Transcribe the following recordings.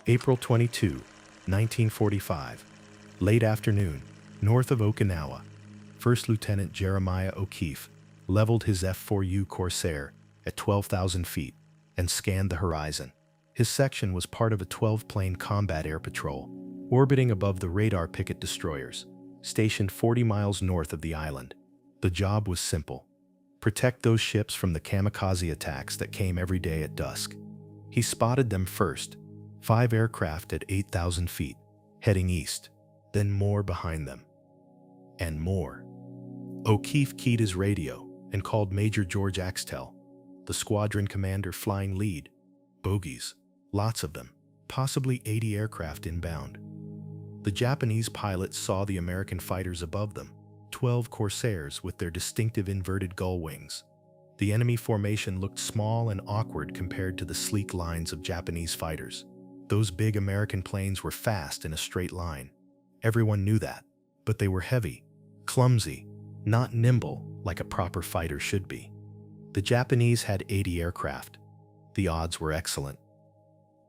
April 22, 1945. Late afternoon, north of Okinawa. First Lieutenant Jeremiah O'Keefe leveled his F4U Corsair at 12,000 feet and scanned the horizon. His section was part of a 12-plane combat air patrol, orbiting above the radar picket destroyers, stationed 40 miles north of the island. The job was simple: protect those ships from the kamikaze attacks that came every day at dusk. He spotted them first, 5 aircraft at 8,000 feet, heading east, then more behind them, and more. O'Keefe keyed his radio and called Major George Axtell, the squadron commander flying lead. Bogies, lots of them, possibly 80 aircraft inbound. The Japanese pilots saw the American fighters above them, 12 Corsairs with their distinctive inverted gull wings. The enemy formation looked small and awkward compared to the sleek lines of Japanese fighters. Those big American planes were fast in a straight line. Everyone knew that, but they were heavy, clumsy, not nimble like a proper fighter should be. The Japanese had 80 aircraft. The odds were excellent.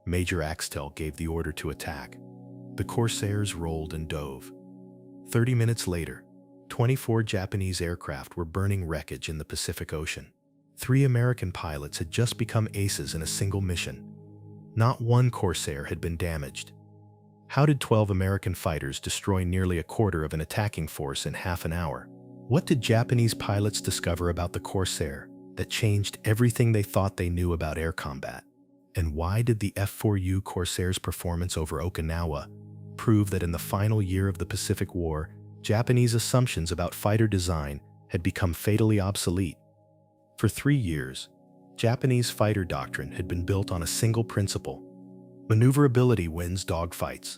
Major Axtell gave the order to attack. The Corsairs rolled and dove. 30 minutes later, 24 Japanese aircraft were burning wreckage in the Pacific Ocean. 3 American pilots had just become aces in a single mission. Not one Corsair had been damaged. How did 12 American fighters destroy nearly a quarter of an attacking force in half an hour? What did Japanese pilots discover about the Corsair that changed everything they thought they knew about air combat? And why did the F4U Corsair's performance over Okinawa prove that in the final year of the Pacific War, Japanese assumptions about fighter design had become fatally obsolete? For 3 years, Japanese fighter doctrine had been built on a single principle: maneuverability wins dogfights.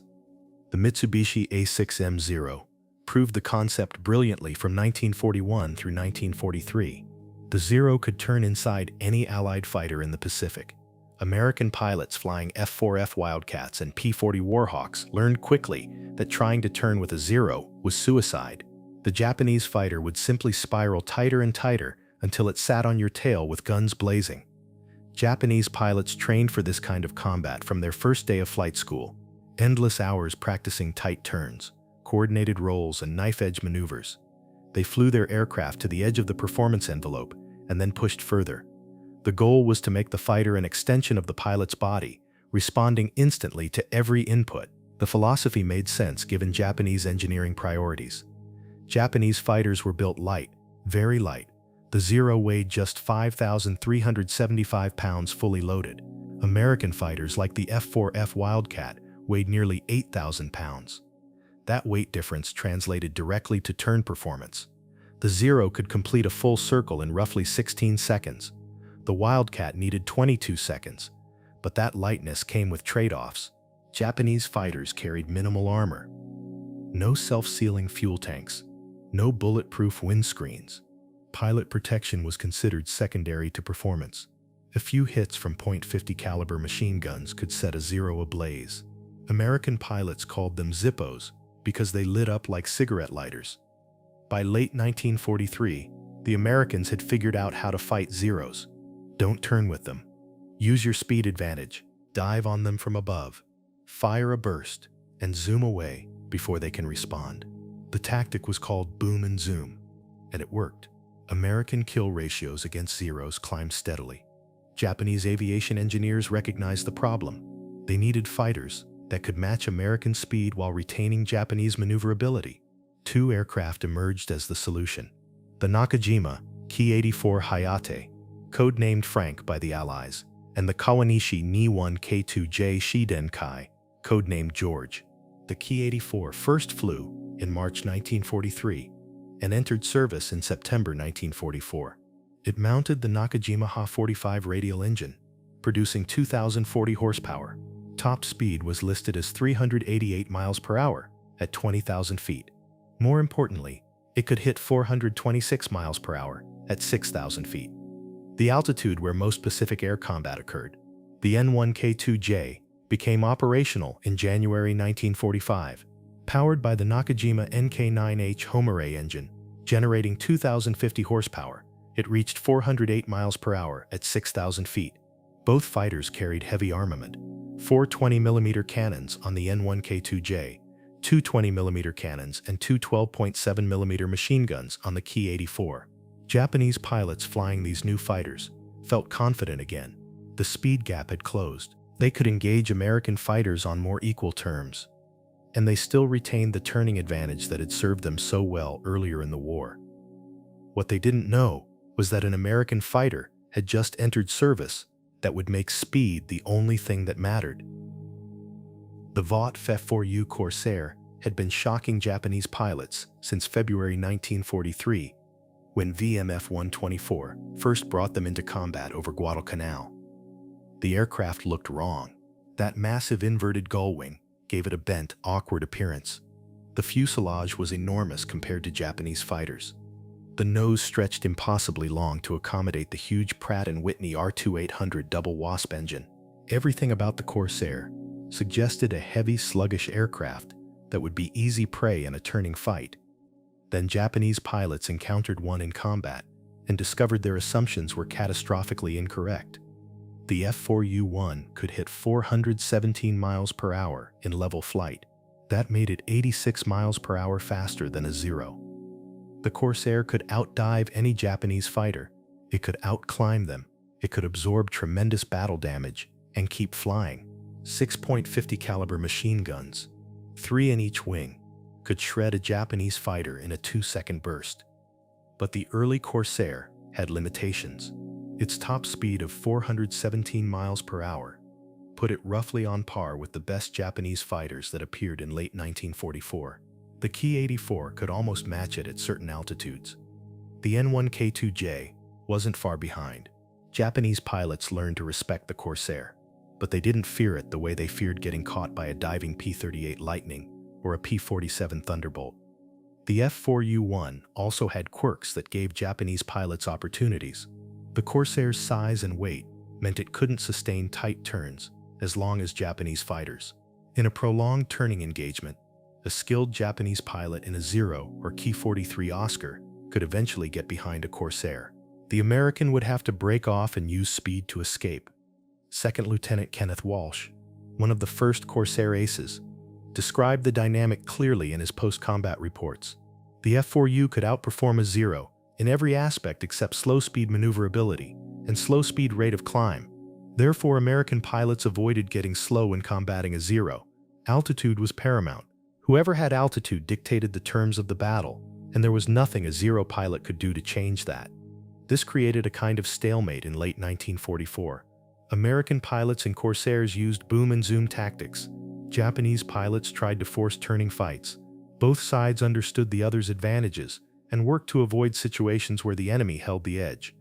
The Mitsubishi A6M0 proved the concept brilliantly from 1941 through 1943. The Zero could turn inside any Allied fighter in the Pacific. American pilots flying F-4F Wildcats and P-40 Warhawks learned quickly that trying to turn with a Zero was suicide. The Japanese fighter would simply spiral tighter and tighter until it sat on your tail with guns blazing. Japanese pilots trained for this kind of combat from their first day of flight school. Endless hours practicing tight turns, coordinated rolls, and knife-edge maneuvers. They flew their aircraft to the edge of the performance envelope and then pushed further. The goal was to make the fighter an extension of the pilot's body, responding instantly to every input. The philosophy made sense given Japanese engineering priorities. Japanese fighters were built light, very light. The Zero weighed just 5,375 pounds fully loaded. American fighters like the F-4F Wildcat weighed nearly 8,000 pounds. That weight difference translated directly to turn performance. The Zero could complete a full circle in roughly 16 seconds. The Wildcat needed 22 seconds, but that lightness came with trade-offs. Japanese fighters carried minimal armor. No self-sealing fuel tanks, no bulletproof windscreens. Pilot protection was considered secondary to performance. A few hits from .50 caliber machine guns could set a Zero ablaze. American pilots called them Zippos because they lit up like cigarette lighters. By late 1943, the Americans had figured out how to fight Zeros. Don't turn with them. Use your speed advantage. Dive on them from above. Fire a burst and zoom away before they can respond. The tactic was called boom and zoom, and it worked. American kill ratios against Zeros climbed steadily. Japanese aviation engineers recognized the problem. They needed fighters that could match American speed while retaining Japanese maneuverability. 2 aircraft emerged as the solution: the Nakajima Ki-84 Hayate, codenamed Frank by the Allies, and the Kawanishi Ni-1 K2J Shidenkai, codenamed George. The Ki-84 first flew in March 1943 and entered service in September 1944. It mounted the Nakajima Ha-45 radial engine, producing 2,040 horsepower. Top speed was listed as 388 miles per hour at 20,000 feet. More importantly, it could hit 426 miles per hour at 6,000 feet. The altitude where most Pacific air combat occurred. The N-1K2J became operational in January 1945, powered by the Nakajima NK9H Homare engine, generating 2,050 horsepower. It reached 408 miles per hour at 6,000 feet. Both fighters carried heavy armament. 4 20mm cannons on the N1K2J, two 20mm cannons, and two 12.7mm machine guns on the Ki-84. Japanese pilots flying these new fighters felt confident again. The speed gap had closed. They could engage American fighters on more equal terms. And they still retained the turning advantage that had served them so well earlier in the war. What they didn't know was that an American fighter had just entered service that would make speed the only thing that mattered. The Vought F4U Corsair had been shocking Japanese pilots since February 1943, when VMF-124 first brought them into combat over Guadalcanal. The aircraft looked wrong. That massive inverted gull wing gave it a bent, awkward appearance. The fuselage was enormous compared to Japanese fighters. The nose stretched impossibly long to accommodate the huge Pratt & Whitney R2800 double Wasp engine. Everything about the Corsair suggested a heavy, sluggish aircraft that would be easy prey in a turning fight. Then Japanese pilots encountered one in combat and discovered their assumptions were catastrophically incorrect. The F4U-1 could hit 417 miles per hour in level flight. That made it 86 miles per hour faster than a Zero. The Corsair could outdive any Japanese fighter. It could outclimb them. It could absorb tremendous battle damage and keep flying. 6.50 caliber machine guns, 3 in each wing, could shred a Japanese fighter in a 2-second burst. But the early Corsair had limitations. Its top speed of 417 miles per hour put it roughly on par with the best Japanese fighters that appeared in late 1944. The Ki-84 could almost match it at certain altitudes. The N1K2J wasn't far behind. Japanese pilots learned to respect the Corsair, but they didn't fear it the way they feared getting caught by a diving P-38 Lightning or a P-47 Thunderbolt. The F4U-1 also had quirks that gave Japanese pilots opportunities. The Corsair's size and weight meant it couldn't sustain tight turns as long as Japanese fighters. In a prolonged turning engagement, a skilled Japanese pilot in a Zero or Ki-43 Oscar could eventually get behind a Corsair. The American would have to break off and use speed to escape. Second Lieutenant Kenneth Walsh, one of the first Corsair aces, described the dynamic clearly in his post-combat reports. The F4U could outperform a Zero in every aspect except slow-speed maneuverability and slow-speed rate of climb. Therefore, American pilots avoided getting slow when combating a Zero. Altitude was paramount. Whoever had altitude dictated the terms of the battle, and there was nothing a Zero pilot could do to change that. This created a kind of stalemate in late 1944. American pilots and Corsairs used boom and zoom tactics. Japanese pilots tried to force turning fights. Both sides understood the other's advantages and worked to avoid situations where the enemy held the edge.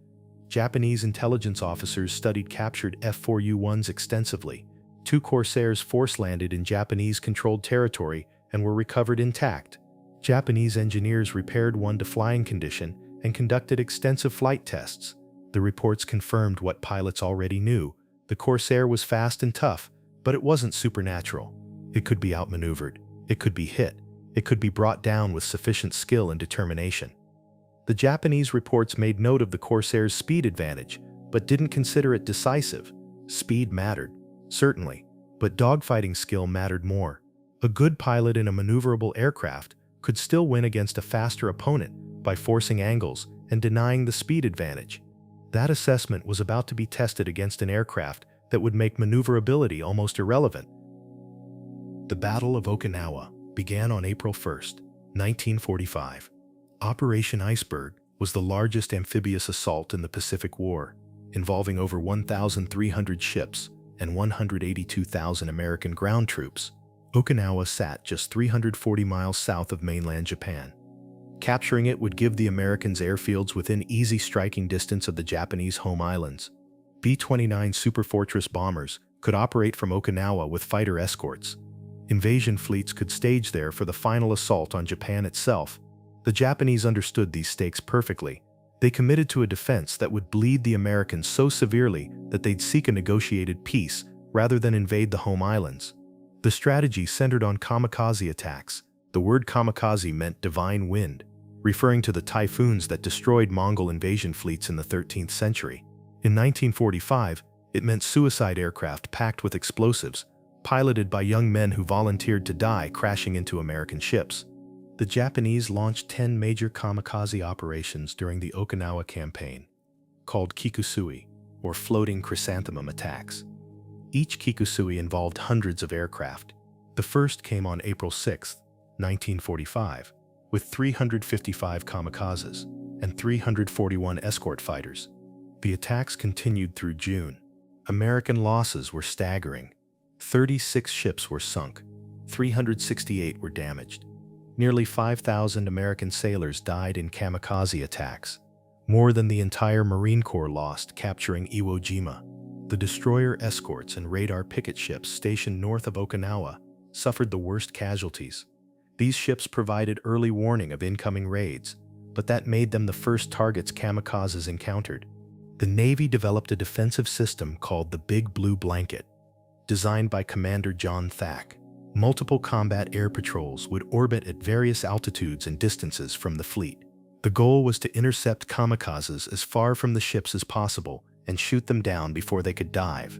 Japanese intelligence officers studied captured F4U-1s extensively. 2 Corsairs force-landed in Japanese-controlled territory and were recovered intact. Japanese engineers repaired one to flying condition and conducted extensive flight tests. The reports confirmed what pilots already knew. The Corsair was fast and tough, but it wasn't supernatural. It could be outmaneuvered. It could be hit. It could be brought down with sufficient skill and determination. The Japanese reports made note of the Corsair's speed advantage, but didn't consider it decisive. Speed mattered, certainly, but dogfighting skill mattered more. A good pilot in a maneuverable aircraft could still win against a faster opponent by forcing angles and denying the speed advantage. That assessment was about to be tested against an aircraft that would make maneuverability almost irrelevant. The Battle of Okinawa began on April 1, 1945. Operation Iceberg was the largest amphibious assault in the Pacific War, involving over 1,300 ships and 182,000 American ground troops. Okinawa sat just 340 miles south of mainland Japan. Capturing it would give the Americans airfields within easy striking distance of the Japanese home islands. B-29 Superfortress bombers could operate from Okinawa with fighter escorts. Invasion fleets could stage there for the final assault on Japan itself. The Japanese understood these stakes perfectly. They committed to a defense that would bleed the Americans so severely that they'd seek a negotiated peace rather than invade the home islands. The strategy centered on kamikaze attacks. The word kamikaze meant divine wind, referring to the typhoons that destroyed Mongol invasion fleets in the 13th century. In 1945, It meant suicide aircraft packed with explosives, piloted by young men who volunteered to die crashing into American ships. The Japanese launched 10 major kamikaze operations during the Okinawa campaign, called kikusui, or floating chrysanthemum attacks. Each kikusui involved hundreds of aircraft. The first came on April 6, 1945, with 355 kamikazes and 341 escort fighters. The attacks continued through June. American losses were staggering. 36 ships were sunk, 368 were damaged. Nearly 5,000 American sailors died in kamikaze attacks, more than the entire Marine Corps lost capturing Iwo Jima. The destroyer escorts and radar picket ships stationed north of Okinawa suffered the worst casualties. These ships provided early warning of incoming raids, but that made them the first targets kamikazes encountered. The Navy developed a defensive system called the Big Blue Blanket, designed by Commander John Thack. Multiple combat air patrols would orbit at various altitudes and distances from the fleet. The goal was to intercept kamikazes as far from the ships as possible and shoot them down before they could dive.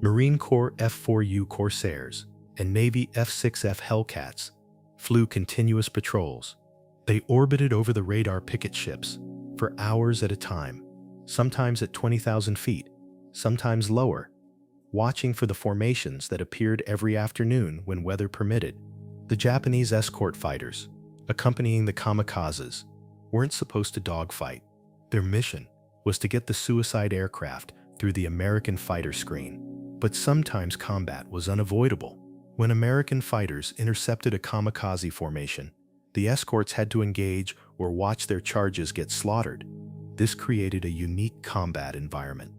Marine Corps F4U Corsairs and Navy F6F Hellcats flew continuous patrols. They orbited over the radar picket ships for hours at a time, sometimes at 20,000 feet, sometimes lower, watching for the formations that appeared every afternoon when weather permitted. The Japanese escort fighters, accompanying the kamikazes, weren't supposed to dogfight. Their mission was to get the suicide aircraft through the American fighter screen. But sometimes combat was unavoidable. When American fighters intercepted a kamikaze formation, the escorts had to engage or watch their charges get slaughtered. This created a unique combat environment.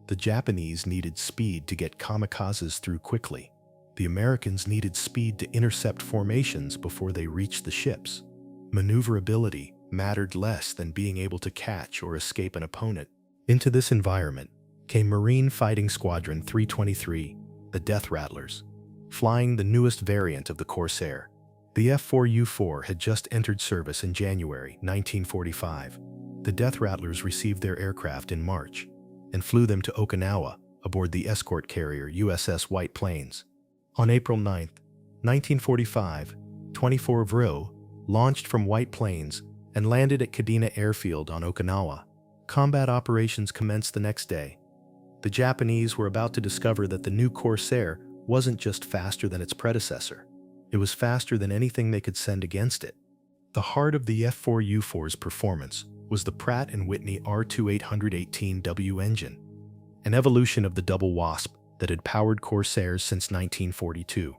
The Japanese needed speed to get kamikazes through quickly. The Americans needed speed to intercept formations before they reached the ships. Maneuverability mattered less than being able to catch or escape an opponent. Into this environment came Marine Fighting Squadron 323, the Death Rattlers, flying the newest variant of the Corsair. The F4U-four had just entered service in January 1945. The Death Rattlers received their aircraft in March and flew them to Okinawa aboard the escort carrier USS White Plains. On April 9, 1945, 24 VRO launched from White Plains and landed at Kadena Airfield on Okinawa. Combat operations commenced the next day. The Japanese were about to discover that the new Corsair wasn't just faster than its predecessor. It was faster than anything they could send against it. The heart of the F4U-four's performance was the Pratt & Whitney R2818W engine, an evolution of the double wasp that had powered Corsairs since 1942.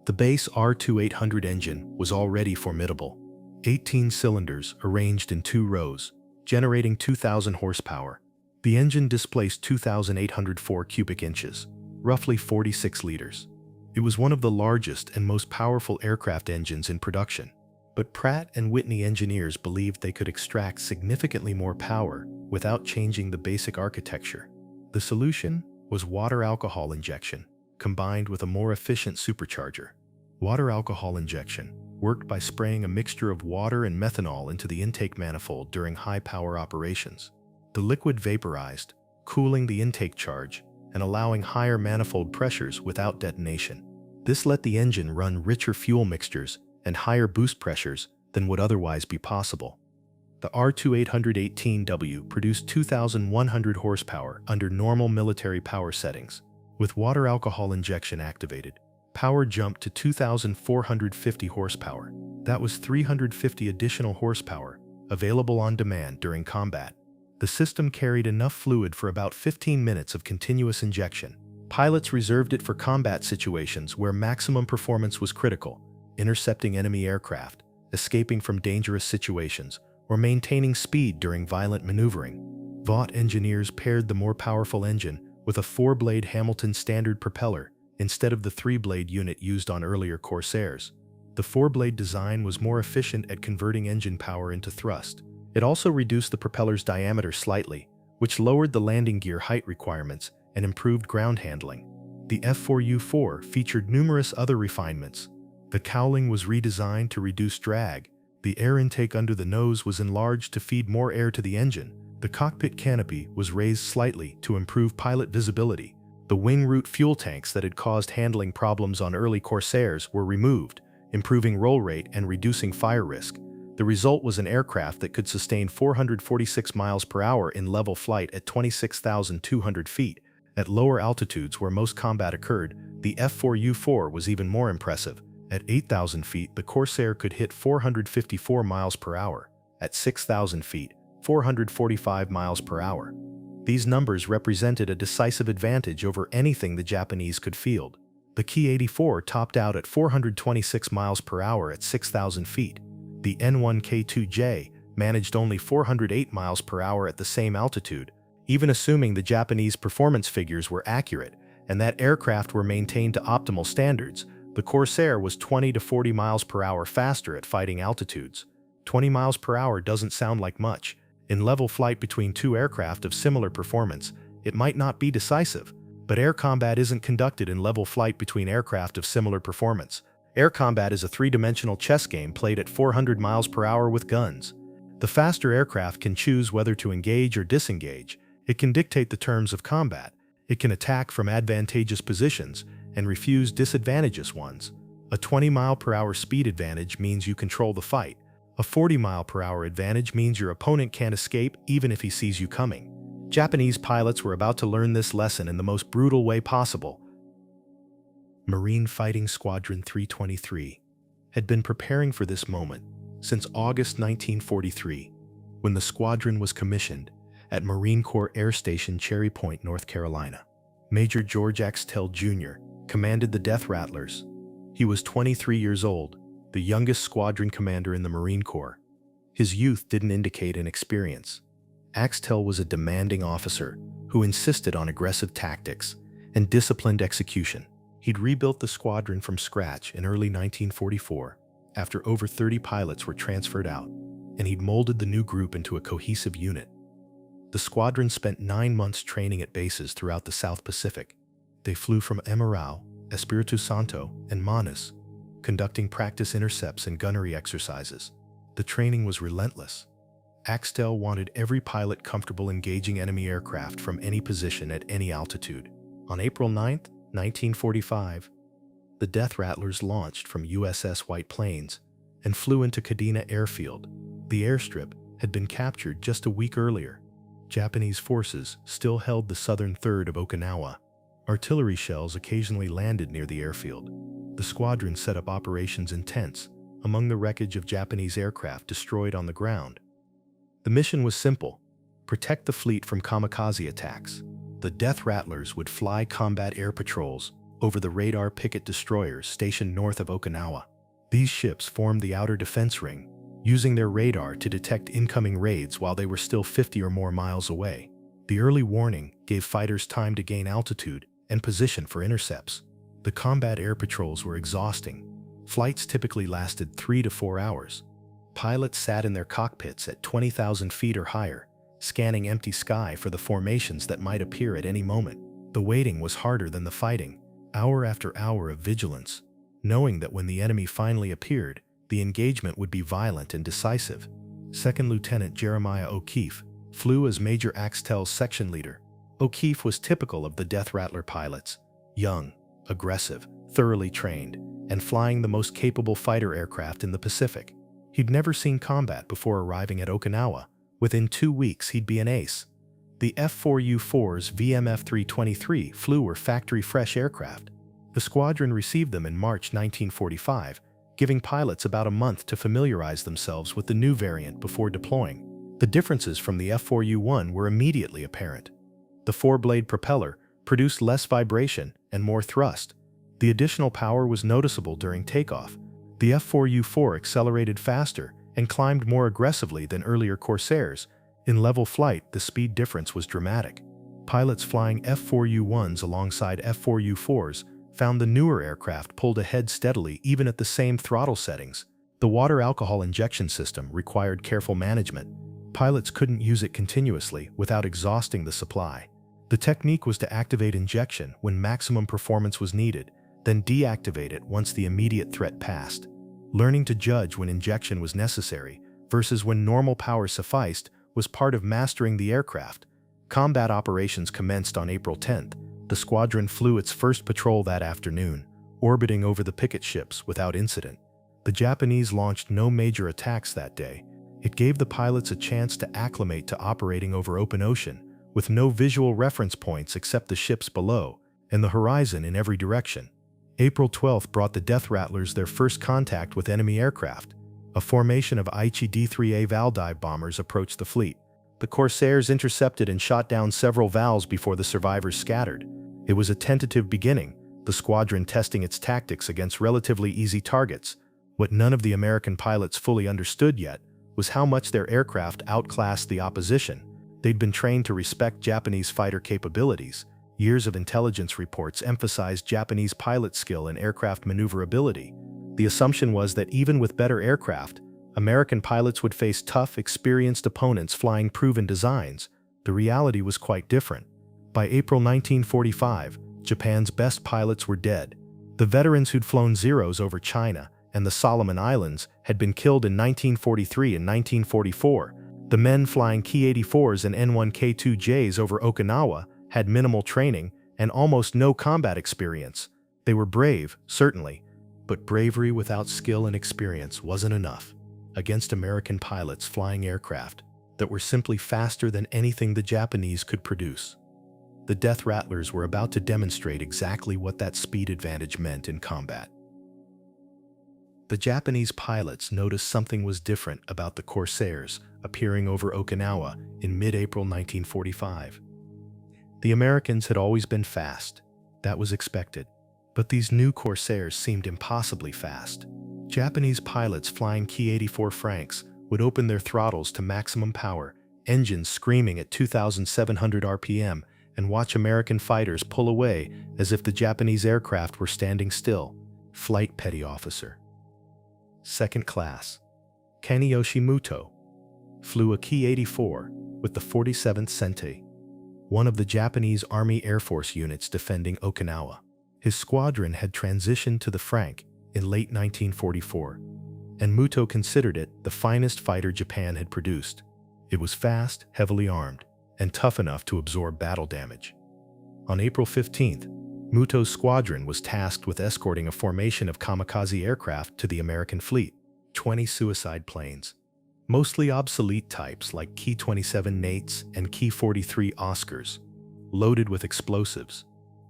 The base R2800 engine was already formidable, 18 cylinders arranged in 2 rows, generating 2,000 horsepower. The engine displaced 2,804 cubic inches, roughly 46 liters. It was one of the largest and most powerful aircraft engines in production. But Pratt & Whitney engineers believed they could extract significantly more power without changing the basic architecture. The solution was water alcohol injection, combined with a more efficient supercharger. Water alcohol injection worked by spraying a mixture of water and methanol into the intake manifold during high-power operations. The liquid vaporized, cooling the intake charge and allowing higher manifold pressures without detonation. This let the engine run richer fuel mixtures and higher boost pressures than would otherwise be possible. The R2818W produced 2,100 horsepower under normal military power settings. With water alcohol injection activated, power jumped to 2,450 horsepower. That was 350 additional horsepower available on demand during combat. The system carried enough fluid for about 15 minutes of continuous injection. Pilots reserved it for combat situations where maximum performance was critical, intercepting enemy aircraft, escaping from dangerous situations, or maintaining speed during violent maneuvering. Vought engineers paired the more powerful engine with a 4-blade Hamilton standard propeller instead of the 3-blade unit used on earlier Corsairs. The 4-blade design was more efficient at converting engine power into thrust. It also reduced the propeller's diameter slightly, which lowered the landing gear height requirements and improved ground handling. The F4U-four featured numerous other refinements. The cowling was redesigned to reduce drag. The air intake under the nose was enlarged to feed more air to the engine. The cockpit canopy was raised slightly to improve pilot visibility. The wing root fuel tanks that had caused handling problems on early Corsairs were removed, improving roll rate and reducing fire risk. The result was an aircraft that could sustain 446 miles per hour in level flight at 26,200 feet. At lower altitudes where most combat occurred, the F4U-four was even more impressive. At 8,000 feet, the Corsair could hit 454 miles per hour. At 6,000 feet, 445 miles per hour. These numbers represented a decisive advantage over anything the Japanese could field. The Ki-84 topped out at 426 miles per hour at 6,000 feet. The N1K2J managed only 408 miles per hour at the same altitude, even assuming the Japanese performance figures were accurate and that aircraft were maintained to optimal standards. The Corsair was 20 to 40 miles per hour faster at fighting altitudes. 20 miles per hour doesn't sound like much. In level flight between two aircraft of similar performance, it might not be decisive, but air combat isn't conducted in level flight between aircraft of similar performance. Air combat is a three-dimensional chess game played at 400 miles per hour with guns. The faster aircraft can choose whether to engage or disengage. It can dictate the terms of combat. It can attack from advantageous positions and refuse disadvantageous ones. A 20 mile per hour speed advantage means you control the fight. A 40 mile per hour advantage means your opponent can't escape even if he sees you coming. Japanese pilots were about to learn this lesson in the most brutal way possible. Marine Fighting Squadron 323 had been preparing for this moment since August 1943, when the squadron was commissioned at Marine Corps Air Station Cherry Point, North Carolina. Major George Axtell Jr. commanded the Death Rattlers. He was 23 years old, the youngest squadron commander in the Marine Corps. His youth didn't indicate inexperience. Axtell was a demanding officer who insisted on aggressive tactics and disciplined execution. He'd rebuilt the squadron from scratch in early 1944 after over 30 pilots were transferred out, and he'd molded the new group into a cohesive unit. The squadron spent 9 months training at bases throughout the South Pacific. They flew from Emerau, Espiritu Santo, and Manus, conducting practice intercepts and gunnery exercises. The training was relentless. Axtell wanted every pilot comfortable engaging enemy aircraft from any position at any altitude. On April 9, 1945, the Death Rattlers launched from USS White Plains and flew into Kadena Airfield. The airstrip had been captured just a week earlier. Japanese forces still held the southern third of Okinawa. Artillery shells occasionally landed near the airfield. The squadron set up operations in tents among the wreckage of Japanese aircraft destroyed on the ground. The mission was simple: protect the fleet from kamikaze attacks. The Death Rattlers would fly combat air patrols over the radar picket destroyers stationed north of Okinawa. These ships formed the outer defense ring, using their radar to detect incoming raids while they were still 50 or more miles away. The early warning gave fighters time to gain altitude and position for intercepts. The combat air patrols were exhausting. Flights typically lasted 3 to 4 hours. Pilots sat in their cockpits at 20,000 feet or higher, scanning empty sky for the formations that might appear at any moment. The waiting was harder than the fighting, hour after hour of vigilance, knowing that when the enemy finally appeared, the engagement would be violent and decisive. Second Lieutenant Jeremiah O'Keefe flew as Major Axtell's section leader. O'Keefe was typical of the Death Rattler pilots: young, aggressive, thoroughly trained, and flying the most capable fighter aircraft in the Pacific. He'd never seen combat before arriving at Okinawa. Within 2 weeks, he'd be an ace. The F4U-four's VMF-three-23 flew were factory-fresh aircraft. The squadron received them in March 1945, giving pilots about a month to familiarize themselves with the new variant before deploying. The differences from the F4U-one were immediately apparent. The four-blade propeller produced less vibration and more thrust. The additional power was noticeable during takeoff. The F4U-four accelerated faster and climbed more aggressively than earlier Corsairs. In level flight, the speed difference was dramatic. Pilots flying F4U-ones alongside F4U-fours found the newer aircraft pulled ahead steadily even at the same throttle settings. The water alcohol injection system required careful management. Pilots couldn't use it continuously without exhausting the supply. The technique was to activate injection when maximum performance was needed, then deactivate it once the immediate threat passed. Learning to judge when injection was necessary versus when normal power sufficed was part of mastering the aircraft. Combat operations commenced on April 10th. The squadron flew its first patrol that afternoon, orbiting over the picket ships without incident. The Japanese launched no major attacks that day. It gave the pilots a chance to acclimate to operating over open ocean, with no visual reference points except the ships below and the horizon in every direction. April 12th brought the Death Rattlers their first contact with enemy aircraft. A formation of Aichi D-3A VAL dive bombers approached the fleet. The Corsairs intercepted and shot down several VALs before the survivors scattered. It was a tentative beginning, the squadron testing its tactics against relatively easy targets. What none of the American pilots fully understood yet was how much their aircraft outclassed the opposition. They'd been trained to respect Japanese fighter capabilities. Years of intelligence reports emphasized Japanese pilot skill and aircraft maneuverability. The assumption was that even with better aircraft, American pilots would face tough, experienced opponents flying proven designs. The reality was quite different. By April 1945, Japan's best pilots were dead. The veterans who'd flown Zeros over China and the Solomon Islands had been killed in 1943 and 1944. The men flying Ki-84s and N-1K-2Js over Okinawa had minimal training and almost no combat experience. They were brave, certainly, but bravery without skill and experience wasn't enough against American pilots flying aircraft that were simply faster than anything the Japanese could produce. The Death Rattlers were about to demonstrate exactly what that speed advantage meant in combat. The Japanese pilots noticed something was different about the Corsairs appearing over Okinawa in mid-April 1945. The Americans had always been fast. That was expected. But these new Corsairs seemed impossibly fast. Japanese pilots flying Ki-84 Franks would open their throttles to maximum power, engines screaming at 2,700 RPM, and watch American fighters pull away as if the Japanese aircraft were standing still. Flight Petty Officer. Second Class. Kaniyoshi Muto flew a Ki-84 with the 47th Sentei, one of the Japanese Army Air Force units defending Okinawa. His squadron had transitioned to the Frank in late 1944, and Muto considered it the finest fighter Japan had produced. It was fast, heavily armed, and tough enough to absorb battle damage. On April 15th, Muto's squadron was tasked with escorting a formation of kamikaze aircraft to the American fleet, 20 suicide planes, mostly obsolete types like Ki-27 Nates and Ki-43 Oscars, loaded with explosives.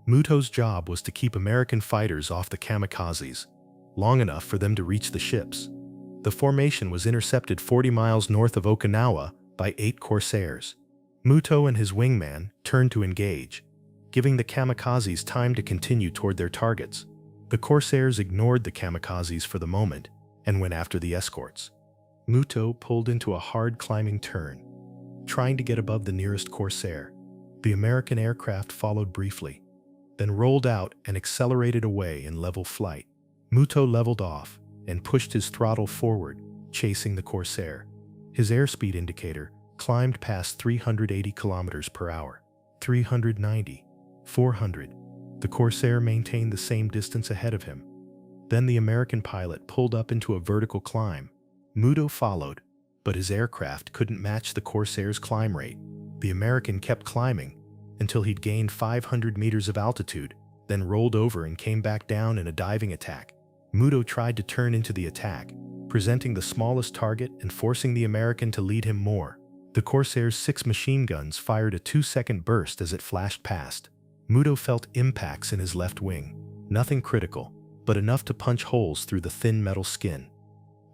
Muto's job was to keep American fighters off the kamikazes, long enough for them to reach the ships. The formation was intercepted 40 miles north of Okinawa by 8 Corsairs. Muto and his wingman turned to engage, giving the kamikazes time to continue toward their targets. The Corsairs ignored the kamikazes for the moment and went after the escorts. Muto pulled into a hard climbing turn, trying to get above the nearest Corsair. The American aircraft followed briefly, then rolled out and accelerated away in level flight. Muto leveled off and pushed his throttle forward, chasing the Corsair. His airspeed indicator climbed past 380 kilometers per hour. 390, 400. The Corsair maintained the same distance ahead of him. Then the American pilot pulled up into a vertical climb. Muto followed, but his aircraft couldn't match the Corsair's climb rate. The American kept climbing until he'd gained 500 meters of altitude, then rolled over and came back down in a diving attack. Muto tried to turn into the attack, presenting the smallest target and forcing the American to lead him more. The Corsair's 6 machine guns fired a 2-second burst as it flashed past. Muto felt impacts in his left wing. Nothing critical, but enough to punch holes through the thin metal skin.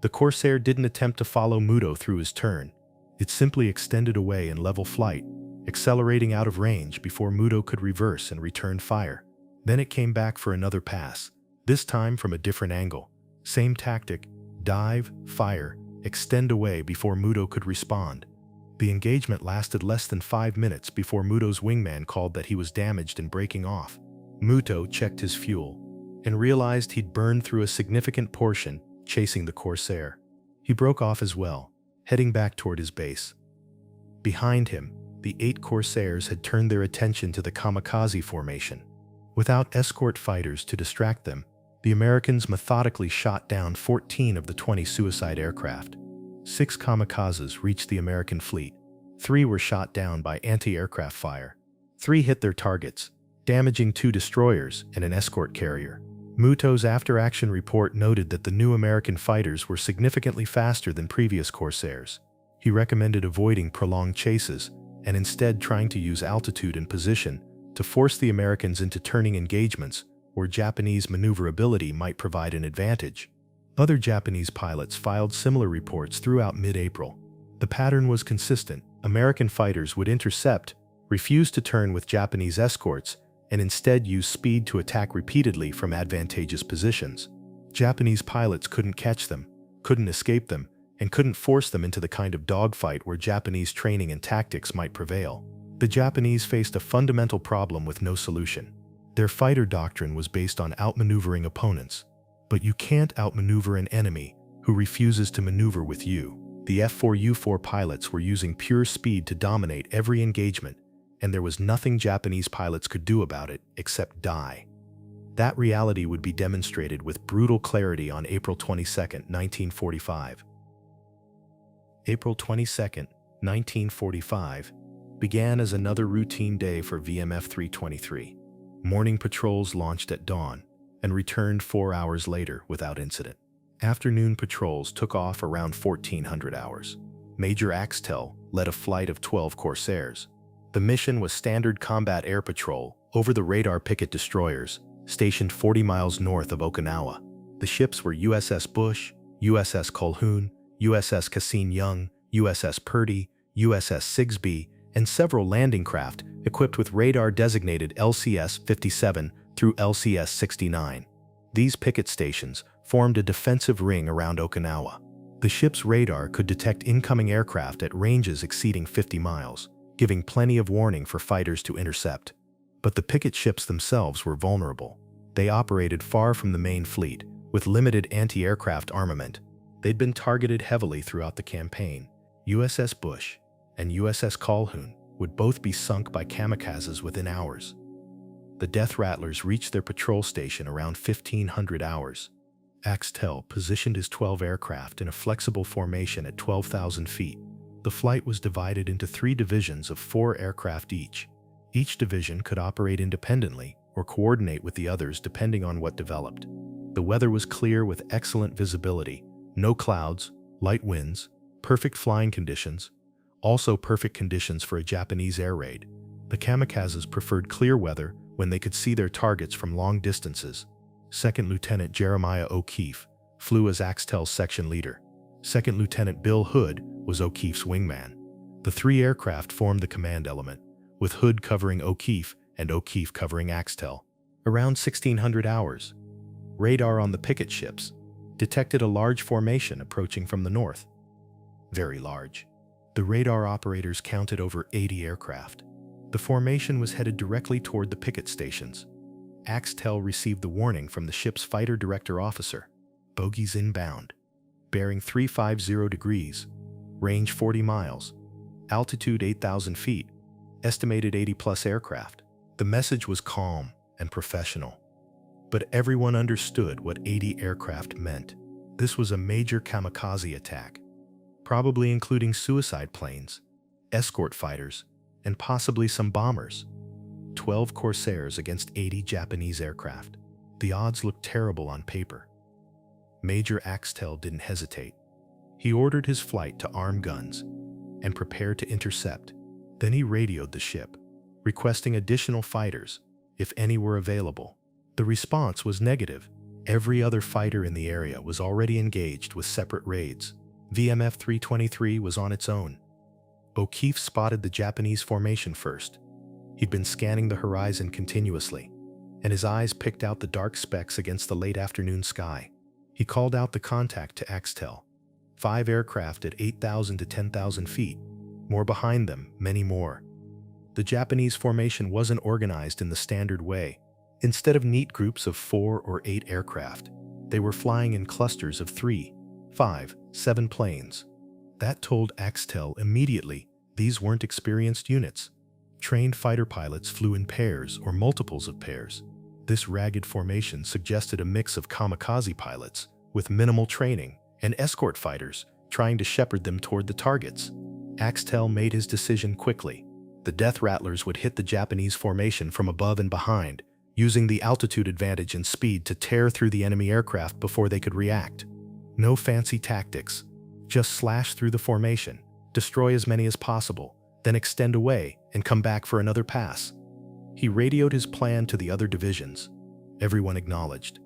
The Corsair didn't attempt to follow Muto through his turn. It simply extended away in level flight, accelerating out of range before Muto could reverse and return fire. Then it came back for another pass, this time from a different angle. Same tactic: dive, fire, extend away before Muto could respond. The engagement lasted less than 5 minutes before Muto's wingman called that he was damaged and breaking off. Muto checked his fuel and realized he'd burned through a significant portion chasing the Corsair. He broke off as well, heading back toward his base. Behind him, the 8 Corsairs had turned their attention to the kamikaze formation. Without escort fighters to distract them, the Americans methodically shot down 14 of the 20 suicide aircraft. 6 kamikazes reached the American fleet. 3 were shot down by anti-aircraft fire. 3 hit their targets, damaging 2 destroyers and an escort carrier. Muto's after-action report noted that the new American fighters were significantly faster than previous Corsairs. He recommended avoiding prolonged chases and instead trying to use altitude and position to force the Americans into turning engagements where Japanese maneuverability might provide an advantage. Other Japanese pilots filed similar reports throughout mid-April. The pattern was consistent. American fighters would intercept, refuse to turn with Japanese escorts, and instead use speed to attack repeatedly from advantageous positions. Japanese pilots couldn't catch them, couldn't escape them, and couldn't force them into the kind of dogfight where Japanese training and tactics might prevail. The Japanese faced a fundamental problem with no solution. Their fighter doctrine was based on outmaneuvering opponents. But you can't outmaneuver an enemy who refuses to maneuver with you. The F4U-four pilots were using pure speed to dominate every engagement, and there was nothing Japanese pilots could do about it except die. That reality would be demonstrated with brutal clarity on April 22, 1945. April 22, 1945, began as another routine day for VMF-three-twenty-three. Morning patrols launched at dawn and returned 4 hours later without incident. Afternoon patrols took off around 1400 hours. Major Axtell led a flight of 12 Corsairs. The mission was standard combat air patrol over the radar picket destroyers stationed 40 miles north of Okinawa. The ships were USS Bush, USS Colquhoun, USS Cassine Young, USS Purdy, USS Sigsbee, and several landing craft equipped with radar designated LCS-57 through LCS-69. These picket stations formed a defensive ring around Okinawa. The ship's radar could detect incoming aircraft at ranges exceeding 50 miles, giving plenty of warning for fighters to intercept. But the picket ships themselves were vulnerable. They operated far from the main fleet, with limited anti-aircraft armament. They'd been targeted heavily throughout the campaign. USS Bush and USS Colquhoun would both be sunk by kamikazes within hours. The Death Rattlers reached their patrol station around 1500 hours. Axtell positioned his 12 aircraft in a flexible formation at 12,000 feet. The flight was divided into 3 divisions of 4 aircraft each. Each division could operate independently or coordinate with the others depending on what developed. The weather was clear with excellent visibility, no clouds, light winds, perfect flying conditions, also perfect conditions for a Japanese air raid. The kamikazes preferred clear weather when they could see their targets from long distances. Second Lieutenant Jeremiah O'Keefe flew as Axtell's section leader. Second Lieutenant Bill Hood was O'Keefe's wingman. The 3 aircraft formed the command element, with Hood covering O'Keefe and O'Keefe covering Axtell. Around 1600 hours, radar on the picket ships detected a large formation approaching from the north. Very large. The radar operators counted over 80 aircraft. The formation was headed directly toward the picket stations. Axtell received the warning from the ship's fighter director officer. Bogies inbound. Bearing 350 degrees. Range 40 miles. Altitude 8,000 feet. Estimated 80-plus aircraft. The message was calm and professional. But everyone understood what 80 aircraft meant. This was a major kamikaze attack, probably including suicide planes, escort fighters, and possibly some bombers. 12 Corsairs against 80 Japanese aircraft. The odds looked terrible on paper. Major Axtell didn't hesitate. He ordered his flight to arm guns and prepare to intercept. Then he radioed the ship, requesting additional fighters, if any were available. The response was negative. Every other fighter in the area was already engaged with separate raids. VMF-three-23 was on its own. O'Keefe spotted the Japanese formation first. He'd been scanning the horizon continuously, and his eyes picked out the dark specks against the late afternoon sky. He called out the contact to Axtell. 5 aircraft at 8,000 to 10,000 feet. More behind them, many more. The Japanese formation wasn't organized in the standard way. Instead of neat groups of 4 or 8 aircraft, they were flying in clusters of 3, 5, 7 planes. That told Axtell immediately these weren't experienced units. Trained fighter pilots flew in pairs or multiples of pairs. This ragged formation suggested a mix of kamikaze pilots with minimal training and escort fighters trying to shepherd them toward the targets. Axtell made his decision quickly. The Death Rattlers would hit the Japanese formation from above and behind, using the altitude advantage and speed to tear through the enemy aircraft before they could react. No fancy tactics. Just slash through the formation, destroy as many as possible, then extend away and come back for another pass. He radioed his plan to the other divisions. Everyone acknowledged.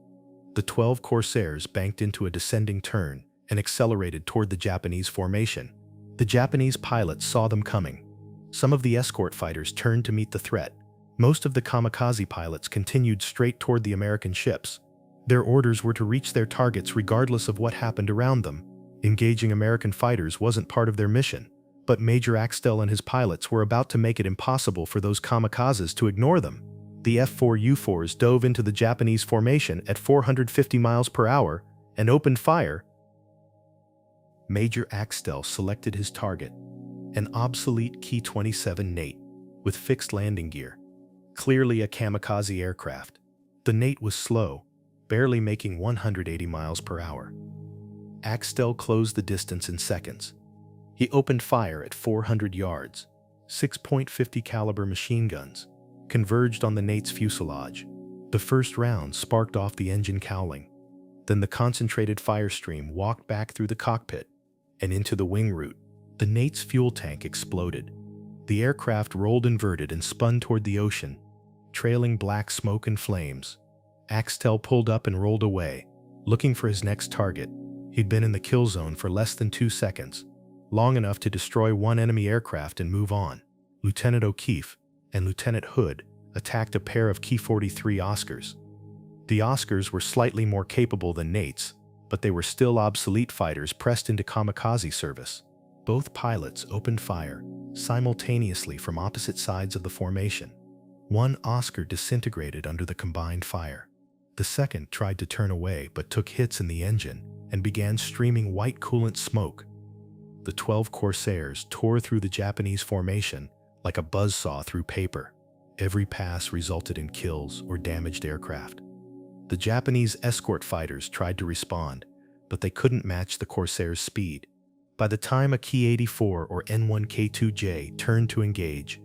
The 12 Corsairs banked into a descending turn and accelerated toward the Japanese formation. The Japanese pilots saw them coming. Some of the escort fighters turned to meet the threat. Most of the kamikaze pilots continued straight toward the American ships. Their orders were to reach their targets regardless of what happened around them. Engaging American fighters wasn't part of their mission, but Major Axtell and his pilots were about to make it impossible for those kamikazes to ignore them. The F4U-fours dove into the Japanese formation at 450 miles per hour and opened fire. Major Axtell selected his target, an obsolete Ki-27 Nate with fixed landing gear, clearly a kamikaze aircraft. The Nate was slow, barely making 180 miles per hour. Axtell closed the distance in seconds. He opened fire at 400 yards. 6.50 caliber machine guns converged on the Nate's fuselage. The first round sparked off the engine cowling. Then the concentrated fire stream walked back through the cockpit and into the wing root. The Nate's fuel tank exploded. The aircraft rolled inverted and spun toward the ocean, trailing black smoke and flames. Axtell pulled up and rolled away, looking for his next target. He'd been in the kill zone for less than 2 seconds, long enough to destroy one enemy aircraft and move on. Lieutenant O'Keefe and Lieutenant Hood attacked a pair of Ki-43 Oscars. The Oscars were slightly more capable than Nates, but they were still obsolete fighters pressed into kamikaze service. Both pilots opened fire simultaneously from opposite sides of the formation. One Oscar disintegrated under the combined fire. The second tried to turn away but took hits in the engine and began streaming white coolant smoke. The 12 Corsairs tore through the Japanese formation like a buzzsaw through paper. Every pass resulted in kills or damaged aircraft. The Japanese escort fighters tried to respond, but they couldn't match the Corsairs' speed. By the time a Ki-84 or N1K2J turned to engage,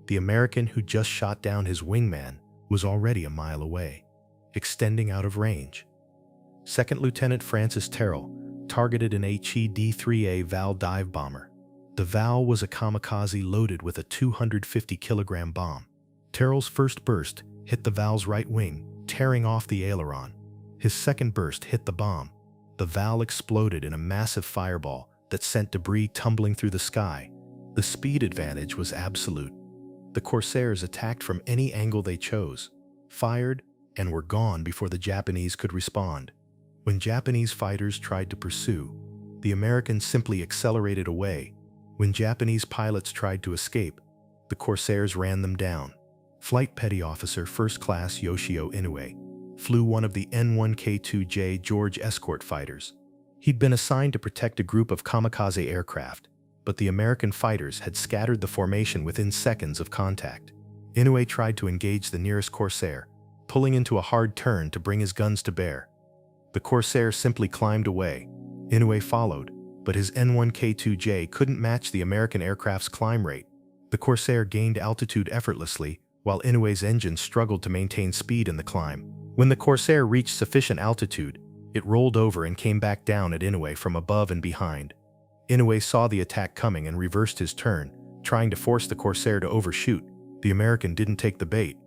the American who just shot down his wingman was already a mile away, extending out of range. Second Lieutenant Francis Terrell targeted an HE-D-3A Val dive bomber. The Val was a kamikaze loaded with a 250-kilogram bomb. Terrell's first burst hit the Val's right wing, tearing off the aileron. His second burst hit the bomb. The Val exploded in a massive fireball that sent debris tumbling through the sky. The speed advantage was absolute. The Corsairs attacked from any angle they chose, fired, and were gone before the Japanese could respond. When Japanese fighters tried to pursue, the Americans simply accelerated away. When Japanese pilots tried to escape, the Corsairs ran them down. Flight Petty Officer First Class Yoshio Inoue flew one of the N1K2J George escort fighters. He'd been assigned to protect a group of kamikaze aircraft, but the American fighters had scattered the formation within seconds of contact. Inoue tried to engage the nearest Corsair, pulling into a hard turn to bring his guns to bear. The Corsair simply climbed away. Inoue followed, but his N1K2J couldn't match the American aircraft's climb rate. The Corsair gained altitude effortlessly, while Inoue's engine struggled to maintain speed in the climb. When the Corsair reached sufficient altitude, it rolled over and came back down at Inoue from above and behind. Inoue saw the attack coming and reversed his turn, trying to force the Corsair to overshoot. The American didn't take the bait.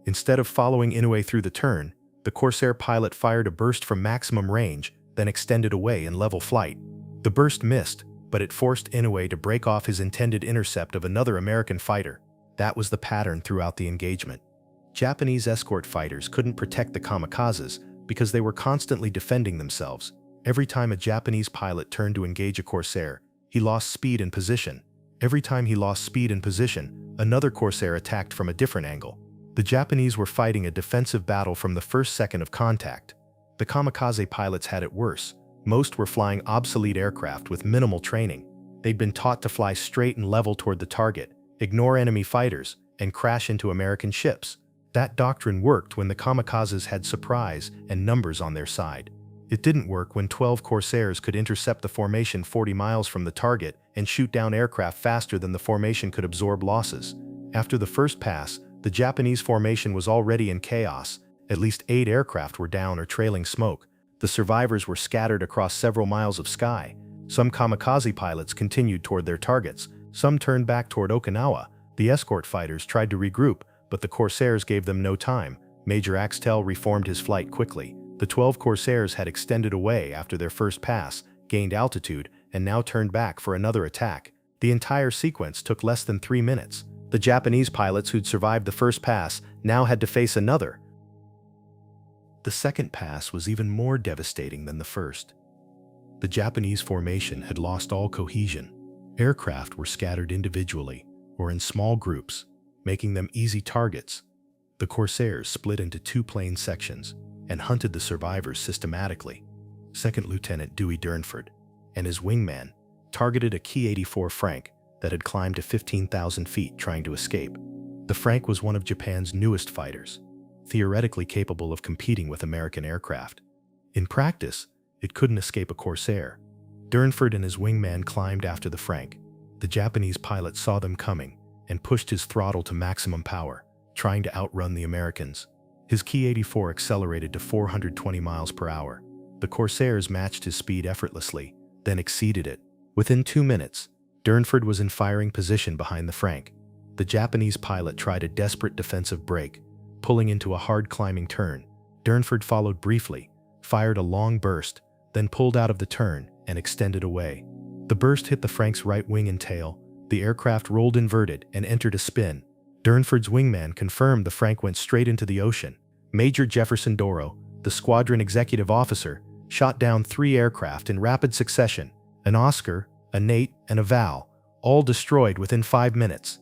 Instead of following Inoue through the turn, the Corsair pilot fired a burst from maximum range, then extended away in level flight. The burst missed, but it forced Inoue to break off his intended intercept of another American fighter. That was the pattern throughout the engagement. Japanese escort fighters couldn't protect the kamikazes because they were constantly defending themselves. Every time a Japanese pilot turned to engage a Corsair, he lost speed and position. Every time he lost speed and position, another Corsair attacked from a different angle. The Japanese were fighting a defensive battle from the first second of contact. The kamikaze pilots had it worse. Most were flying obsolete aircraft with minimal training. They'd been taught to fly straight and level toward the target, ignore enemy fighters, and crash into American ships. That doctrine worked when the kamikazes had surprise and numbers on their side. It didn't work when 12 Corsairs could intercept the formation 40 miles from the target and shoot down aircraft faster than the formation could absorb losses. After the first pass, the Japanese formation was already in chaos. At least 8 aircraft were down or trailing smoke. The survivors were scattered across several miles of sky. Some kamikaze pilots continued toward their targets. Some turned back toward Okinawa. The escort fighters tried to regroup, but the Corsairs gave them no time. Major Axtell reformed his flight quickly. The 12 Corsairs had extended away after their first pass, gained altitude, and now turned back for another attack. The entire sequence took less than 3 minutes. The Japanese pilots who'd survived the first pass now had to face another. The second pass was even more devastating than the first. The Japanese formation had lost all cohesion. Aircraft were scattered individually or in small groups, making them easy targets. The Corsairs split into 2 plane sections and hunted the survivors systematically. Second Lieutenant Dewey Durnford and his wingman targeted a Ki-84 Frank that had climbed to 15,000 feet trying to escape. The Frank was one of Japan's newest fighters, theoretically capable of competing with American aircraft. In practice, it couldn't escape a Corsair. Durnford and his wingman climbed after the Frank. The Japanese pilot saw them coming and pushed his throttle to maximum power, trying to outrun the Americans. His Ki-84 accelerated to 420 miles per hour. The Corsairs matched his speed effortlessly, then exceeded it. Within 2 minutes, Durnford was in firing position behind the Frank. The Japanese pilot tried a desperate defensive break, pulling into a hard climbing turn. Durnford followed briefly, fired a long burst, then pulled out of the turn and extended away. The burst hit the Frank's right wing and tail. The aircraft rolled inverted and entered a spin. Durnford's wingman confirmed the Frank went straight into the ocean. Major Jefferson Doro, the squadron executive officer, shot down 3 aircraft in rapid succession: an Oscar, a Nate, and a Val, all destroyed within 5 minutes.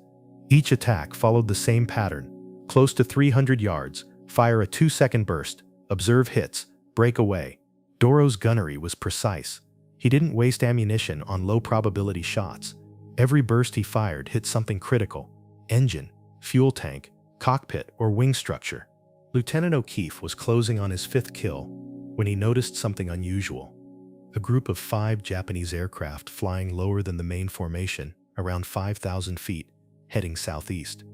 Each attack followed the same pattern: close to 300 yards, fire a 2-second burst, observe hits, break away. Doro's gunnery was precise. He didn't waste ammunition on low-probability shots. Every burst he fired hit something critical: engine, fuel tank, cockpit, or wing structure. Lieutenant O'Keefe was closing on his 5th kill when he noticed something unusual. A group of 5 Japanese aircraft flying lower than the main formation, around 5,000 feet, heading southeast.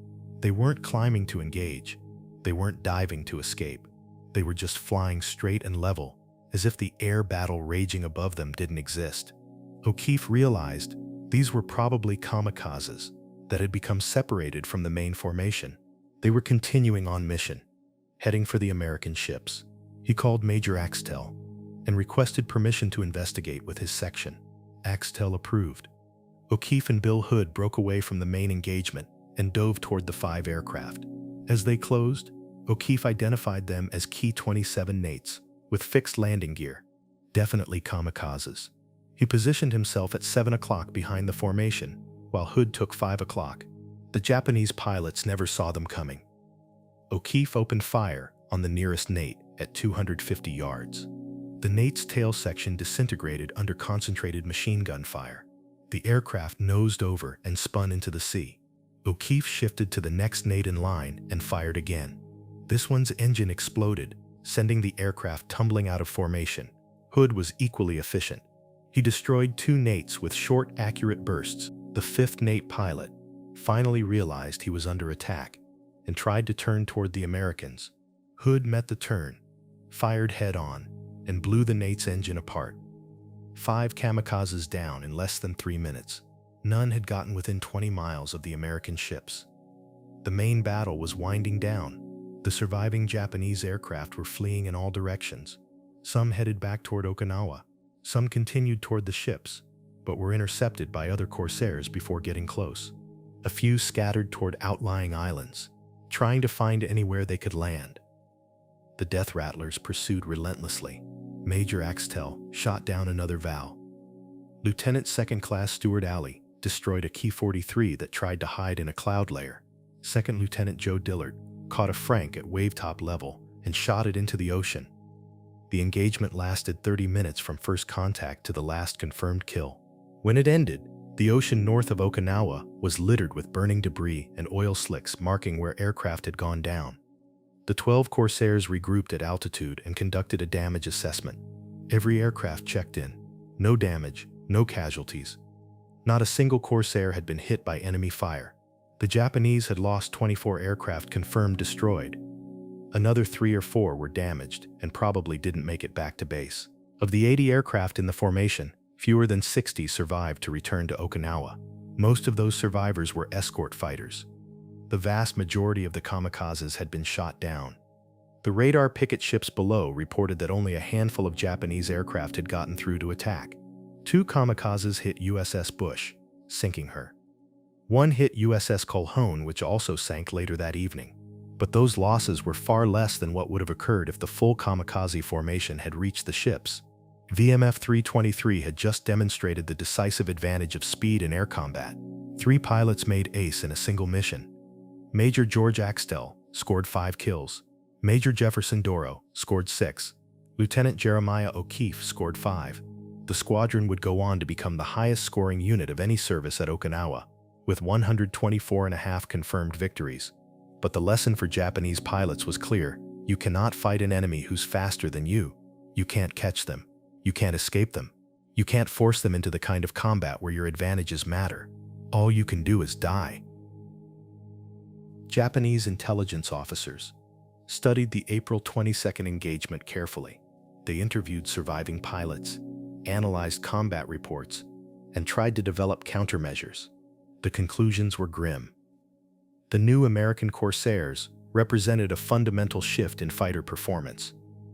They weren't climbing to engage. They weren't diving to escape. They were just flying straight and level, as if the air battle raging above them didn't exist. O'Keefe realized these were probably kamikazes that had become separated from the main formation. They were continuing on mission, heading for the American ships. He called Major Axtell and requested permission to investigate with his section. Axtell approved. O'Keefe and Bill Hood broke away from the main engagement and dove toward the 5 aircraft. As they closed, O'Keefe identified them as Ki-27 Nates with fixed landing gear, definitely kamikazes. He positioned himself at 7 o'clock behind the formation, while Hood took 5 o'clock. The Japanese pilots never saw them coming. O'Keefe opened fire on the nearest Nate at 250 yards. The Nate's tail section disintegrated under concentrated machine gun fire. The aircraft nosed over and spun into the sea. O'Keefe shifted to the next Nate in line and fired again. This one's engine exploded, sending the aircraft tumbling out of formation. Hood was equally efficient. He destroyed 2 Nates with short, accurate bursts. The 5th Nate pilot finally realized he was under attack and tried to turn toward the Americans. Hood met the turn, fired head-on, and blew the Nate's engine apart. 5 kamikazes down in less than 3 minutes. None had gotten within 20 miles of the American ships. The main battle was winding down. The surviving Japanese aircraft were fleeing in all directions. Some headed back toward Okinawa. Some continued toward the ships, but were intercepted by other Corsairs before getting close. A few scattered toward outlying islands, trying to find anywhere they could land. The Death Rattlers pursued relentlessly. Major Axtell shot down another Val. Lieutenant Second Class Stuart Alley destroyed a Ki-43 that tried to hide in a cloud layer. Second Lieutenant Joe Dillard caught a Frank at wavetop level and shot it into the ocean. The engagement lasted 30 minutes from first contact to the last confirmed kill. When it ended, the ocean north of Okinawa was littered with burning debris and oil slicks marking where aircraft had gone down. The 12 Corsairs regrouped at altitude and conducted a damage assessment. Every aircraft checked in. No damage, no casualties. Not a single Corsair had been hit by enemy fire. The Japanese had lost 24 aircraft confirmed destroyed. Another 3 or 4 were damaged and probably didn't make it back to base. Of the 80 aircraft in the formation, fewer than 60 survived to return to Okinawa. Most of those survivors were escort fighters. The vast majority of the kamikazes had been shot down. The radar picket ships below reported that only a handful of Japanese aircraft had gotten through to attack. 2 kamikazes hit USS Bush, sinking her. 1 hit USS Colquhoun, which also sank later that evening. But those losses were far less than what would have occurred if the full kamikaze formation had reached the ships. VMF-three-23 had just demonstrated the decisive advantage of speed in air combat. 3 pilots made ace in a single mission. Major George Axtell scored 5 kills. Major Jefferson Doro scored 6. Lieutenant Jeremiah O'Keefe scored 5. The squadron would go on to become the highest scoring unit of any service at Okinawa, with 124.5 confirmed victories. But the lesson for Japanese pilots was clear. You cannot fight an enemy who's faster than you. You can't catch them. You can't escape them. You can't force them into the kind of combat where your advantages matter. All you can do is die. Japanese intelligence officers studied the April 22nd engagement carefully. They interviewed surviving pilots, analyzed combat reports, and tried to develop countermeasures. The conclusions were grim. The new American Corsairs represented a fundamental shift in fighter performance.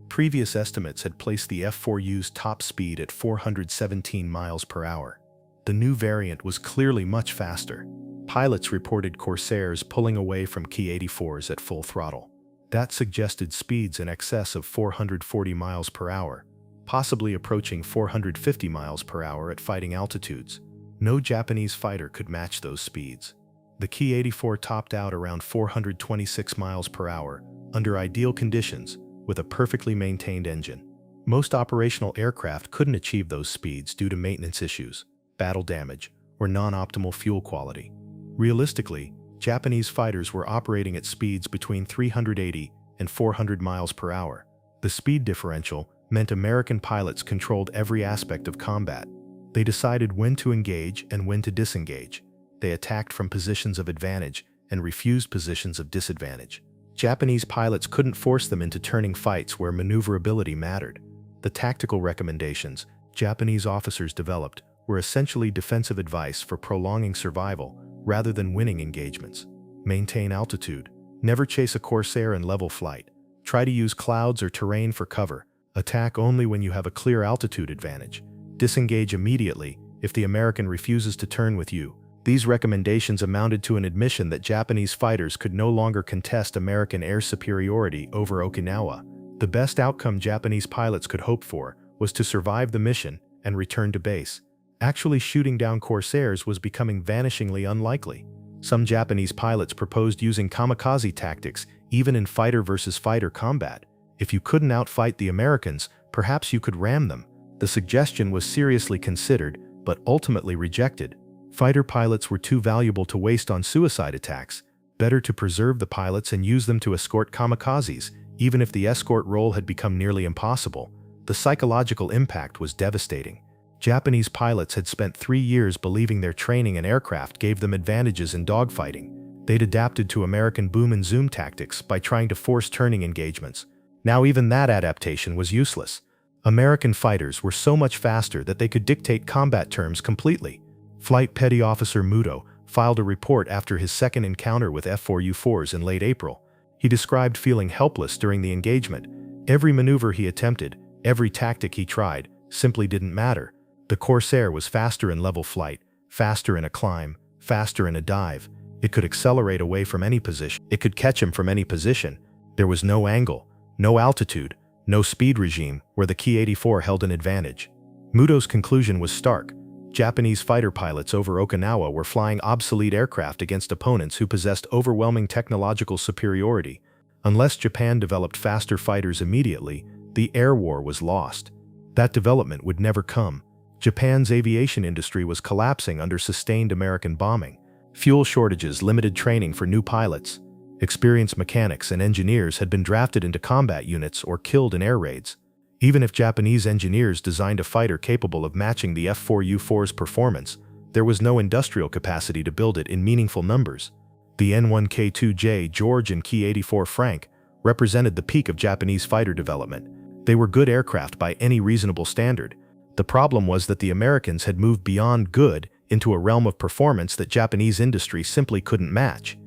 Previous estimates had placed the F4U's top speed at 417 miles per hour. The new variant was clearly much faster. Pilots reported Corsairs pulling away from Ki-84s at full throttle. That suggested speeds in excess of 440 miles per hour, possibly approaching 450 miles per hour at fighting altitudes. No Japanese fighter could match those speeds. The Ki-84 topped out around 426 miles per hour under ideal conditions with a perfectly maintained engine. Most operational aircraft couldn't achieve those speeds due to maintenance issues, battle damage, or non-optimal fuel quality. Realistically, Japanese fighters were operating at speeds between 380 and 400 miles per hour. The speed differential meant American pilots controlled every aspect of combat. They decided when to engage and when to disengage. They attacked from positions of advantage and refused positions of disadvantage. Japanese pilots couldn't force them into turning fights where maneuverability mattered. The tactical recommendations Japanese officers developed were essentially defensive advice for prolonging survival rather than winning engagements. Maintain altitude. Never chase a Corsair in level flight. Try to use clouds or terrain for cover. Attack only when you have a clear altitude advantage. Disengage immediately if the American refuses to turn with you. These recommendations amounted to an admission that Japanese fighters could no longer contest American air superiority over Okinawa. The best outcome Japanese pilots could hope for was to survive the mission and return to base. Actually shooting down Corsairs was becoming vanishingly unlikely. Some Japanese pilots proposed using kamikaze tactics even in fighter versus fighter combat. If you couldn't outfight the Americans, perhaps you could ram them. The suggestion was seriously considered, but ultimately rejected. Fighter pilots were too valuable to waste on suicide attacks. Better to preserve the pilots and use them to escort kamikazes, even if the escort role had become nearly impossible. The psychological impact was devastating. Japanese pilots had spent 3 years believing their training and aircraft gave them advantages in dogfighting. They'd adapted to American boom and zoom tactics by trying to force turning engagements. Now even that adaptation was useless. American fighters were so much faster that they could dictate combat terms completely. Flight Petty Officer Muto filed a report after his second encounter with F4U-fours in late April. He described feeling helpless during the engagement. Every maneuver he attempted, every tactic he tried, simply didn't matter. The Corsair was faster in level flight, faster in a climb, faster in a dive. It could accelerate away from any position. It could catch him from any position. There was no angle, no altitude, no speed regime where the Ki-84 held an advantage. Muto's conclusion was stark. Japanese fighter pilots over Okinawa were flying obsolete aircraft against opponents who possessed overwhelming technological superiority. Unless Japan developed faster fighters immediately, the air war was lost. That development would never come. Japan's aviation industry was collapsing under sustained American bombing. Fuel shortages limited training for new pilots. Experienced mechanics and engineers had been drafted into combat units or killed in air raids. Even if Japanese engineers designed a fighter capable of matching the F4U-four's performance, there was no industrial capacity to build it in meaningful numbers. The N1K2J George and Ki-84 Frank represented the peak of Japanese fighter development. They were good aircraft by any reasonable standard. The problem was that the Americans had moved beyond good into a realm of performance that Japanese industry simply couldn't match.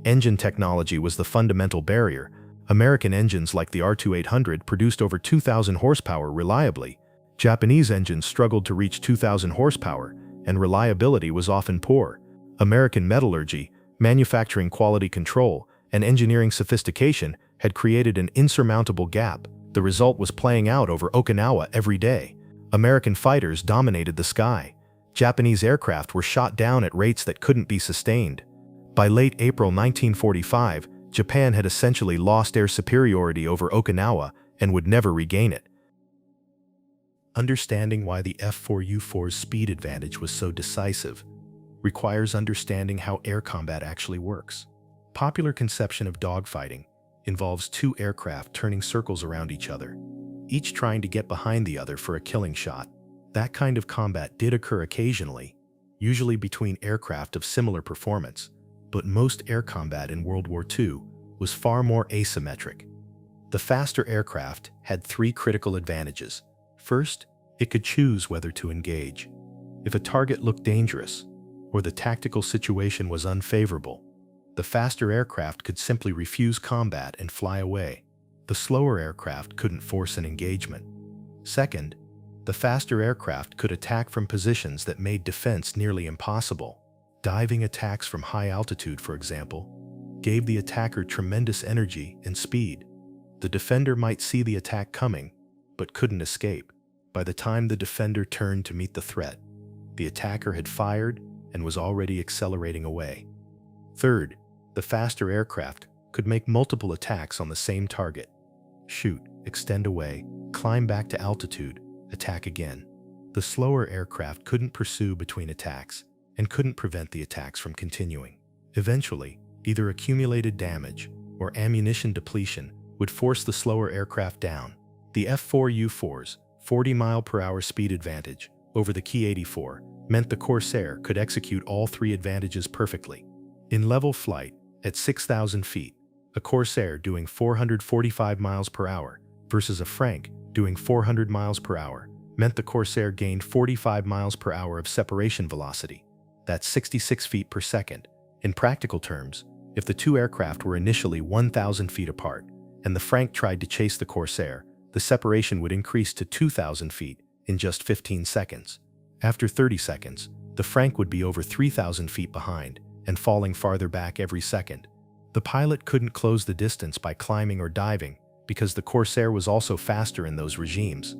Engine technology was the fundamental barrier. American engines like the R2800 produced over 2,000 horsepower reliably. Japanese engines struggled to reach 2,000 horsepower, and reliability was often poor. American metallurgy, manufacturing quality control, and engineering sophistication had created an insurmountable gap. The result was playing out over Okinawa every day. American fighters dominated the sky. Japanese aircraft were shot down at rates that couldn't be sustained. By late April 1945, Japan had essentially lost air superiority over Okinawa and would never regain it. Understanding why the F4U-four's speed advantage was so decisive requires understanding how air combat actually works. Popular conception of dogfighting involves two aircraft turning circles around each other, each trying to get behind the other for a killing shot. That kind of combat did occur occasionally, usually between aircraft of similar performance, but most air combat in World War II was far more asymmetric. The faster aircraft had three critical advantages. First, it could choose whether to engage. If a target looked dangerous, or the tactical situation was unfavorable, the faster aircraft could simply refuse combat and fly away. The slower aircraft couldn't force an engagement. Second, the faster aircraft could attack from positions that made defense nearly impossible. Diving attacks from high altitude, for example, gave the attacker tremendous energy and speed. The defender might see the attack coming, but couldn't escape. By the time the defender turned to meet the threat, the attacker had fired and was already accelerating away. Third, the faster aircraft could make multiple attacks on the same target. Shoot, extend away, climb back to altitude, attack again. The slower aircraft couldn't pursue between attacks and couldn't prevent the attacks from continuing. Eventually, either accumulated damage or ammunition depletion would force the slower aircraft down. The F4U-four's 40-mile-per-hour speed advantage over the Ki-84 meant the Corsair could execute all three advantages perfectly. In level flight, at 6,000 feet, a Corsair doing 445 miles per hour versus a Frank doing 400 miles per hour meant the Corsair gained 45 miles per hour of separation velocity. That's 66 feet per second. In practical terms, if the two aircraft were initially 1,000 feet apart and the Frank tried to chase the Corsair, the separation would increase to 2,000 feet in just 15 seconds. After 30 seconds, the Frank would be over 3,000 feet behind and falling farther back every second. The pilot couldn't close the distance by climbing or diving because the Corsair was also faster in those regimes.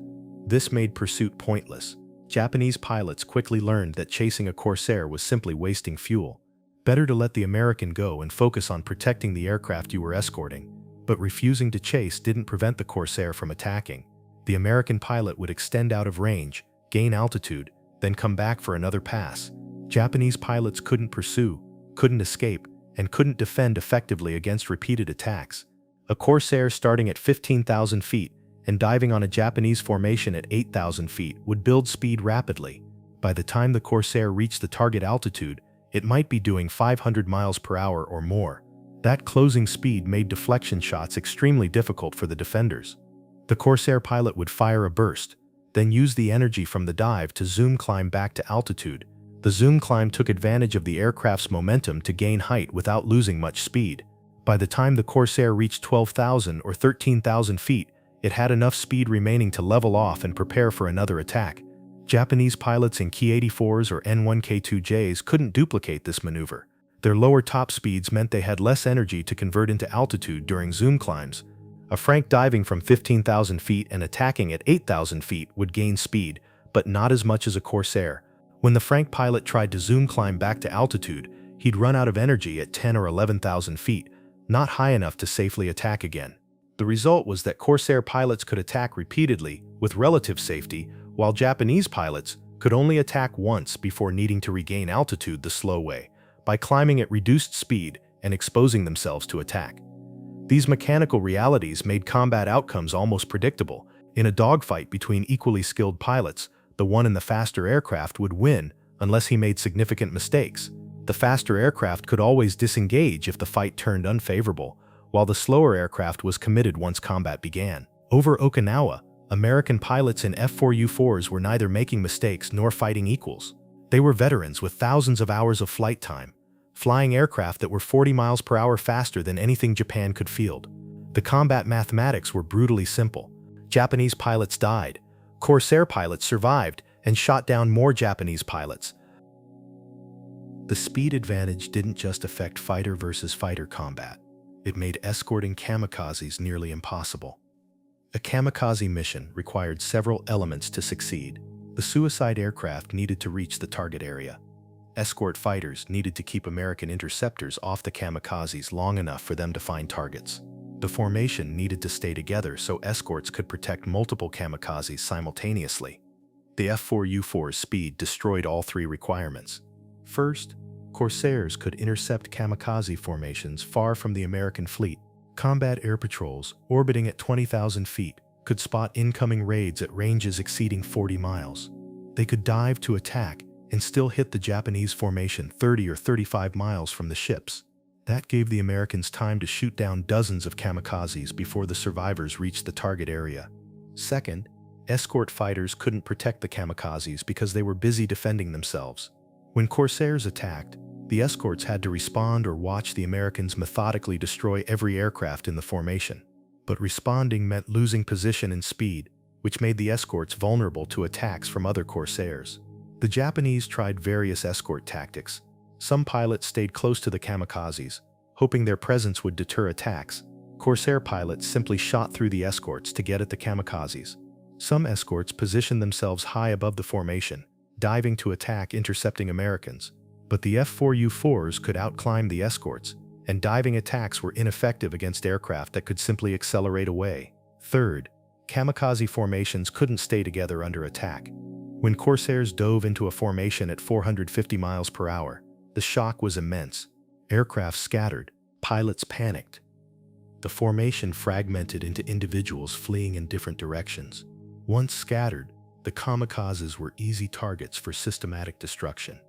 This made pursuit pointless. Japanese pilots quickly learned that chasing a Corsair was simply wasting fuel. Better to let the American go and focus on protecting the aircraft you were escorting. But refusing to chase didn't prevent the Corsair from attacking. The American pilot would extend out of range, gain altitude, then come back for another pass. Japanese pilots couldn't pursue, couldn't escape, and couldn't defend effectively against repeated attacks. A Corsair starting at 15,000 feet and diving on a Japanese formation at 8,000 feet would build speed rapidly. By the time the Corsair reached the target altitude, it might be doing 500 miles per hour or more. That closing speed made deflection shots extremely difficult for the defenders. The Corsair pilot would fire a burst, then use the energy from the dive to zoom climb back to altitude. The zoom climb took advantage of the aircraft's momentum to gain height without losing much speed. By the time the Corsair reached 12,000 or 13,000 feet, it had enough speed remaining to level off and prepare for another attack. Japanese pilots in Ki-84s or N1K2Js couldn't duplicate this maneuver. Their lower top speeds meant they had less energy to convert into altitude during zoom climbs. A Frank diving from 15,000 feet and attacking at 8,000 feet would gain speed, but not as much as a Corsair. When the Frank pilot tried to zoom climb back to altitude, he'd run out of energy at 10 or 11,000 feet, not high enough to safely attack again. The result was that Corsair pilots could attack repeatedly with relative safety, while Japanese pilots could only attack once before needing to regain altitude the slow way, by climbing at reduced speed and exposing themselves to attack. These mechanical realities made combat outcomes almost predictable. In a dogfight between equally skilled pilots, the one in the faster aircraft would win unless he made significant mistakes. The faster aircraft could always disengage if the fight turned unfavorable, while the slower aircraft was committed once combat began. Over Okinawa, American pilots in F4U-fours were neither making mistakes nor fighting equals. They were veterans with thousands of hours of flight time, flying aircraft that were 40 miles per hour faster than anything Japan could field. The combat mathematics were brutally simple. Japanese pilots died, Corsair pilots survived and shot down more Japanese pilots. The speed advantage didn't just affect fighter versus fighter combat. It made escorting kamikazes nearly impossible. A kamikaze mission required several elements to succeed. The suicide aircraft needed to reach the target area. Escort fighters needed to keep American interceptors off the kamikazes long enough for them to find targets. The formation needed to stay together so escorts could protect multiple kamikazes simultaneously. The F4U-four's speed destroyed all three requirements. First, Corsairs could intercept kamikaze formations far from the American fleet. Combat air patrols, orbiting at 20,000 feet, could spot incoming raids at ranges exceeding 40 miles. They could dive to attack and still hit the Japanese formation 30 or 35 miles from the ships. That gave the Americans time to shoot down dozens of kamikazes before the survivors reached the target area. Second, escort fighters couldn't protect the kamikazes because they were busy defending themselves. When Corsairs attacked, the escorts had to respond or watch the Americans methodically destroy every aircraft in the formation. But responding meant losing position and speed, which made the escorts vulnerable to attacks from other Corsairs. The Japanese tried various escort tactics. Some pilots stayed close to the kamikazes, hoping their presence would deter attacks. Corsair pilots simply shot through the escorts to get at the kamikazes. Some escorts positioned themselves high above the formation, diving to attack intercepting Americans. But the F4U-fours could outclimb the escorts, and diving attacks were ineffective against aircraft that could simply accelerate away. Third, kamikaze formations couldn't stay together under attack. When Corsairs dove into a formation at 450 miles per hour, the shock was immense. Aircraft scattered, pilots panicked. The formation fragmented into individuals fleeing in different directions. Once scattered, the kamikazes were easy targets for systematic destruction.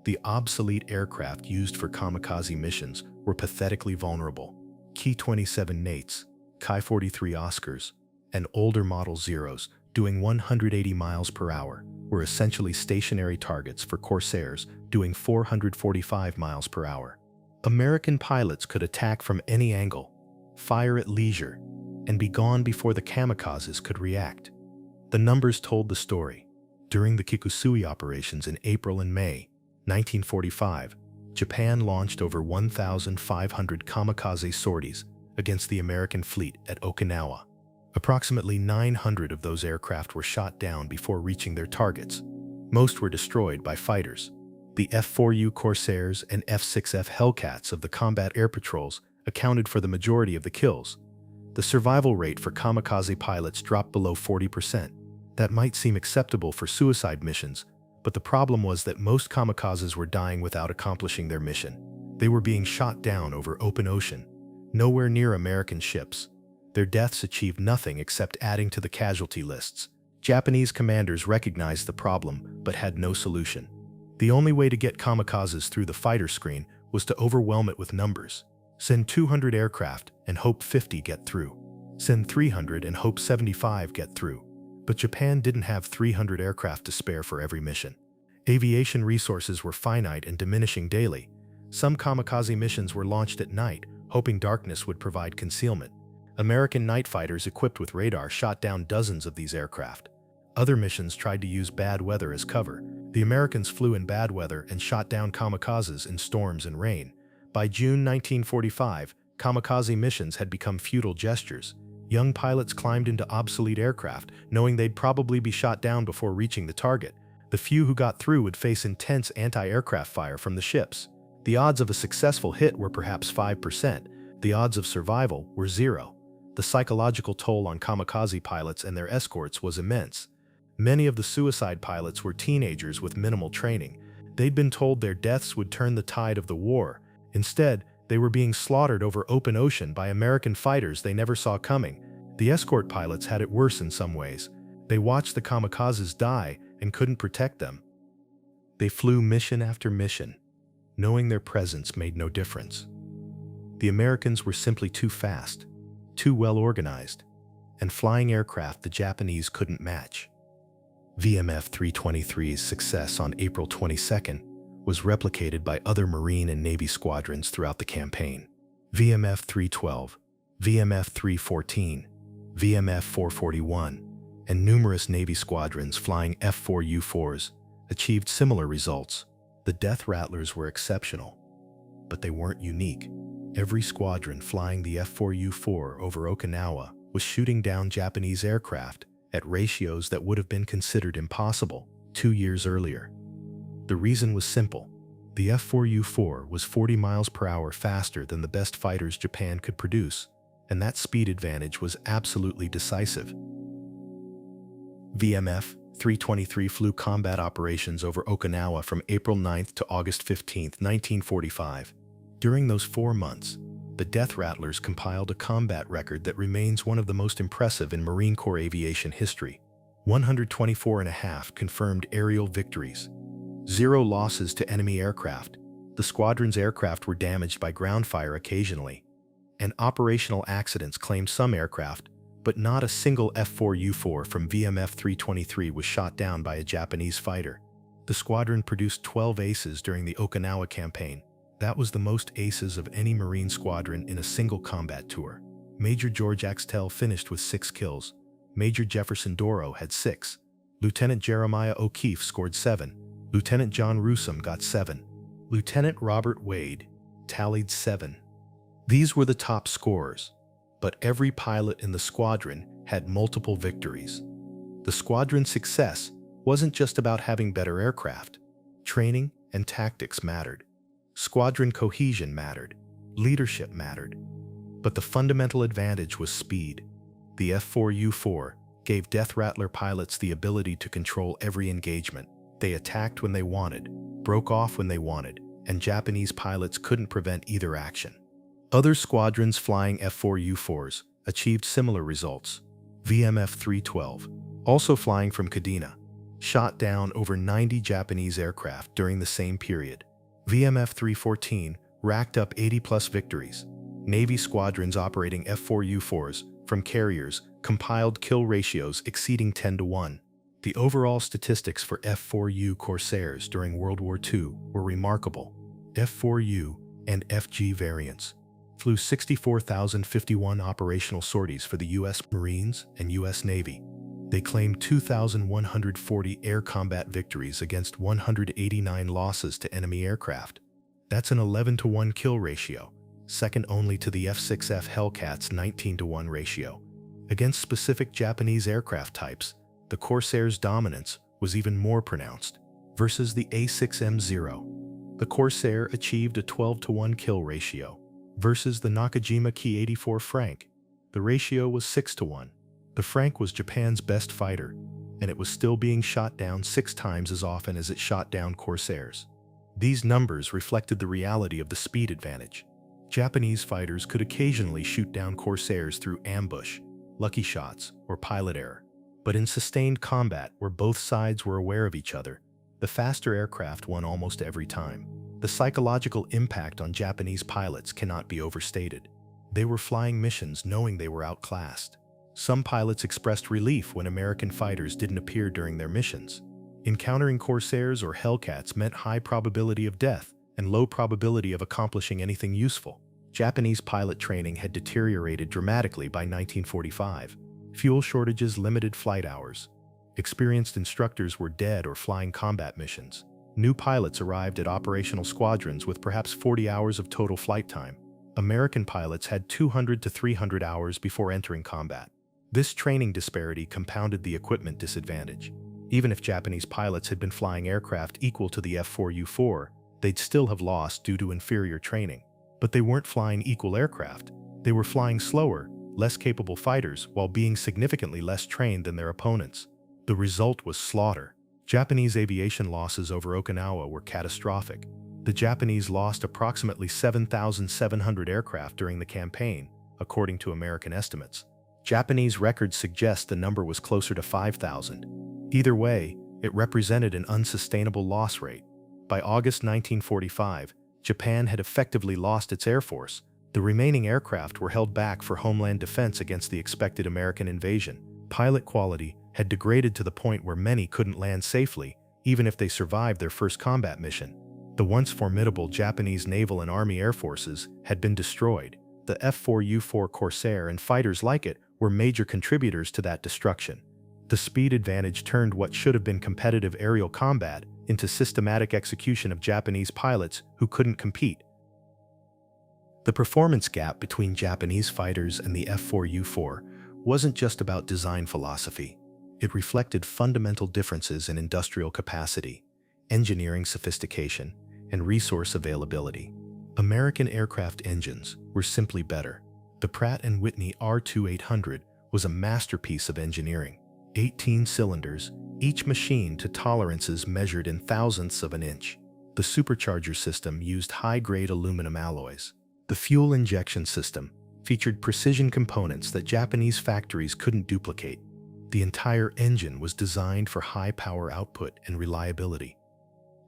The obsolete aircraft used for kamikaze missions were pathetically vulnerable. Ki-27 Nates, Ki-43 Oscars, and older Model Zeros doing 180 miles per hour were essentially stationary targets for Corsairs doing 445 miles per hour. American pilots could attack from any angle, fire at leisure, and be gone before the kamikazes could react. The numbers told the story. During the Kikusui operations in April and May 1945, Japan launched over 1,500 kamikaze sorties against the American fleet at Okinawa. Approximately 900 of those aircraft were shot down before reaching their targets. Most were destroyed by fighters. The F4U Corsairs and F6F Hellcats of the combat air patrols accounted for the majority of the kills. The survival rate for kamikaze pilots dropped below 40%. That might seem acceptable for suicide missions, but the problem was that most kamikazes were dying without accomplishing their mission. They were being shot down over open ocean, nowhere near American ships. Their deaths achieved nothing except adding to the casualty lists. Japanese commanders recognized the problem, but had no solution. The only way to get kamikazes through the fighter screen was to overwhelm it with numbers. Send 200 aircraft and hope 50 get through. Send 300 and hope 75 get through. But Japan didn't have 300 aircraft to spare for every mission. Aviation resources were finite and diminishing daily. Some kamikaze missions were launched at night, hoping darkness would provide concealment. American night fighters equipped with radar shot down dozens of these aircraft. Other missions tried to use bad weather as cover. The Americans flew in bad weather and shot down kamikazes in storms and rain. By June 1945, kamikaze missions had become futile gestures. Young pilots climbed into obsolete aircraft, knowing they'd probably be shot down before reaching the target. The few who got through would face intense anti-aircraft fire from the ships. The odds of a successful hit were perhaps 5%. The odds of survival were 0. The psychological toll on kamikaze pilots and their escorts was immense. Many of the suicide pilots were teenagers with minimal training. They'd been told their deaths would turn the tide of the war. Instead, they were being slaughtered over open ocean by American fighters they never saw coming. The escort pilots had it worse in some ways. They watched the kamikazes die and couldn't protect them. They flew mission after mission, knowing their presence made no difference. The Americans were simply too fast, too well organized, and flying aircraft the Japanese couldn't match. VMF-3-23's success on April 22nd was replicated by other Marine and Navy squadrons throughout the campaign. VMF-312, VMF-314, VMF-441, and numerous Navy squadrons flying F4U-4s achieved similar results. The Death Rattlers were exceptional, but they weren't unique. Every squadron flying the F4U-4 over Okinawa was shooting down Japanese aircraft at ratios that would have been considered impossible 2 years earlier. The reason was simple. The F4U-4 was 40 miles per hour faster than the best fighters Japan could produce, and that speed advantage was absolutely decisive. VMF-3-23 flew combat operations over Okinawa from April 9th to August 15th, 1945. During those 4 months, the Death Rattlers compiled a combat record that remains one of the most impressive in Marine Corps aviation history. 124.5 confirmed aerial victories. 0 losses to enemy aircraft. The squadron's aircraft were damaged by ground fire occasionally, and operational accidents claimed some aircraft, but not a single F4U-4 from VMF-3-23 was shot down by a Japanese fighter. The squadron produced 12 aces during the Okinawa campaign. That was the most aces of any Marine squadron in a single combat tour. Major George Axtell finished with 6 kills. Major Jefferson Doro had 6. Lieutenant Jeremiah O'Keefe scored 7. Lieutenant John Russom got 7. Lieutenant Robert Wade tallied 7. These were the top scorers, but every pilot in the squadron had multiple victories. The squadron's success wasn't just about having better aircraft. Training and tactics mattered. Squadron cohesion mattered. Leadership mattered. But the fundamental advantage was speed. The F4U-4 gave Death Rattler pilots the ability to control every engagement. They attacked when they wanted, broke off when they wanted, and Japanese pilots couldn't prevent either action. Other squadrons flying F4U-4s achieved similar results. VMF-312, also flying from Kadena, shot down over 90 Japanese aircraft during the same period. VMF-314 racked up 80-plus victories. Navy squadrons operating F4U-4s from carriers compiled kill ratios exceeding 10-to-1. The overall statistics for F4U Corsairs during World War II were remarkable. F4U and FG variants flew 64,051 operational sorties for the U.S. Marines and U.S. Navy. They claimed 2,140 air combat victories against 189 losses to enemy aircraft. That's an 11-to-1 kill ratio, second only to the F-6F Hellcat's 19-to-1 ratio. Against specific Japanese aircraft types, the Corsair's dominance was even more pronounced. Versus the A6M0, the Corsair achieved a 12-to-1 kill ratio. Versus the Nakajima Ki-84 Frank, the ratio was 6-to-1. The Frank was Japan's best fighter, and it was still being shot down 6 times as often as it shot down Corsairs. These numbers reflected the reality of the speed advantage. Japanese fighters could occasionally shoot down Corsairs through ambush, lucky shots, or pilot error. But in sustained combat, where both sides were aware of each other, the faster aircraft won almost every time. The psychological impact on Japanese pilots cannot be overstated. They were flying missions knowing they were outclassed. Some pilots expressed relief when American fighters didn't appear during their missions. Encountering Corsairs or Hellcats meant high probability of death and low probability of accomplishing anything useful. Japanese pilot training had deteriorated dramatically by 1945. Fuel shortages limited flight hours. Experienced instructors were dead or flying combat missions. New pilots arrived at operational squadrons with perhaps 40 hours of total flight time. American pilots had 200 to 300 hours before entering combat. This training disparity compounded the equipment disadvantage. Even if Japanese pilots had been flying aircraft equal to the F4U-4, they'd still have lost due to inferior training. But they weren't flying equal aircraft. They were flying slower, less capable fighters while being significantly less trained than their opponents. The result was slaughter. Japanese aviation losses over Okinawa were catastrophic. The Japanese lost approximately 7,700 aircraft during the campaign, according to American estimates. Japanese records suggest the number was closer to 5,000. Either way, it represented an unsustainable loss rate. By August 1945, Japan had effectively lost its air force. The remaining aircraft were held back for homeland defense against the expected American invasion. Pilot quality had degraded to the point where many couldn't land safely, even if they survived their first combat mission. The once formidable Japanese naval and army air forces had been destroyed. The F4U-four Corsair and fighters like it were major contributors to that destruction. The speed advantage turned what should have been competitive aerial combat into systematic execution of Japanese pilots who couldn't compete. The performance gap between Japanese fighters and the F4U-four wasn't just about design philosophy. It reflected fundamental differences in industrial capacity, engineering sophistication, and resource availability. American aircraft engines were simply better. The Pratt & Whitney R2800 was a masterpiece of engineering. 18 cylinders, each machined to tolerances measured in thousandths of an inch. The supercharger system used high-grade aluminum alloys. The fuel injection system featured precision components that Japanese factories couldn't duplicate. The entire engine was designed for high power output and reliability.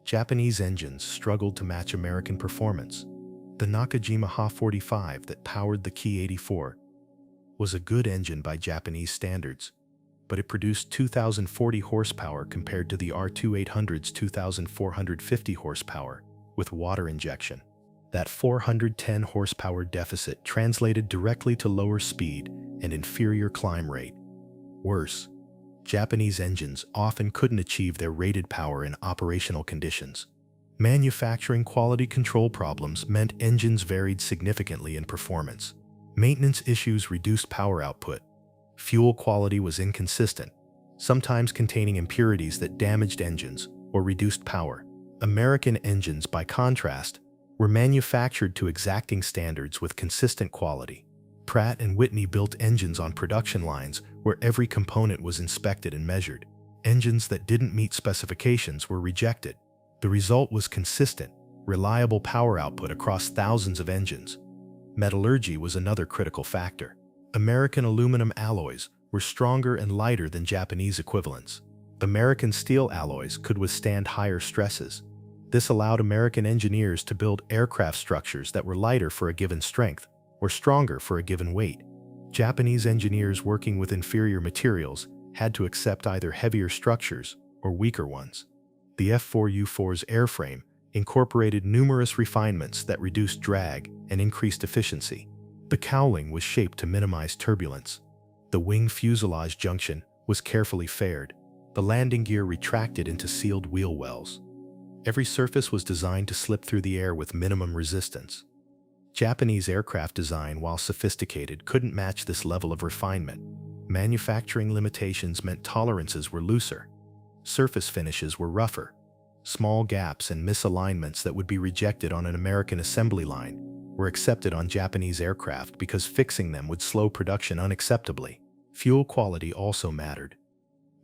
Japanese engines struggled to match American performance. The Nakajima Ha-45 that powered the Ki-84 was a good engine by Japanese standards, but it produced 2,040 horsepower compared to the R2800's 2,450 horsepower with water injection. That 410 horsepower deficit translated directly to lower speed and inferior climb rate. Worse, Japanese engines often couldn't achieve their rated power in operational conditions. Manufacturing quality control problems meant engines varied significantly in performance. Maintenance issues reduced power output. Fuel quality was inconsistent, sometimes containing impurities that damaged engines or reduced power. American engines, by contrast, were manufactured to exacting standards with consistent quality. Pratt & Whitney built engines on production lines where every component was inspected and measured. Engines that didn't meet specifications were rejected. The result was consistent, reliable power output across thousands of engines. Metallurgy was another critical factor. American aluminum alloys were stronger and lighter than Japanese equivalents. American steel alloys could withstand higher stresses. This allowed American engineers to build aircraft structures that were lighter for a given strength or stronger for a given weight. Japanese engineers working with inferior materials had to accept either heavier structures or weaker ones. The F4U-four's airframe incorporated numerous refinements that reduced drag and increased efficiency. The cowling was shaped to minimize turbulence. The wing fuselage junction was carefully faired. The landing gear retracted into sealed wheel wells. Every surface was designed to slip through the air with minimum resistance. Japanese aircraft design, while sophisticated, couldn't match this level of refinement. Manufacturing limitations meant tolerances were looser. Surface finishes were rougher. Small gaps and misalignments that would be rejected on an American assembly line were accepted on Japanese aircraft because fixing them would slow production unacceptably. Fuel quality also mattered.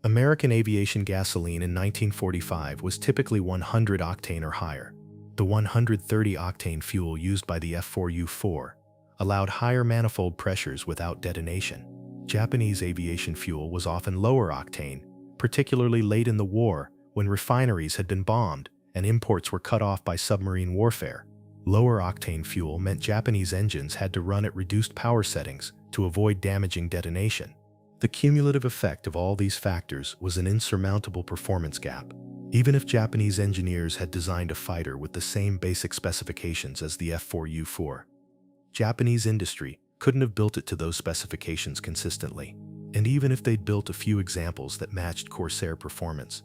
American aviation gasoline in 1945 was typically 100 octane or higher. The 130 octane fuel used by the F4U-four allowed higher manifold pressures without detonation. Japanese aviation fuel was often lower octane, particularly late in the war when refineries had been bombed and imports were cut off by submarine warfare. Lower octane fuel meant Japanese engines had to run at reduced power settings to avoid damaging detonation. The cumulative effect of all these factors was an insurmountable performance gap. Even if Japanese engineers had designed a fighter with the same basic specifications as the F4U-four, Japanese industry couldn't have built it to those specifications consistently. And even if they'd built a few examples that matched Corsair performance,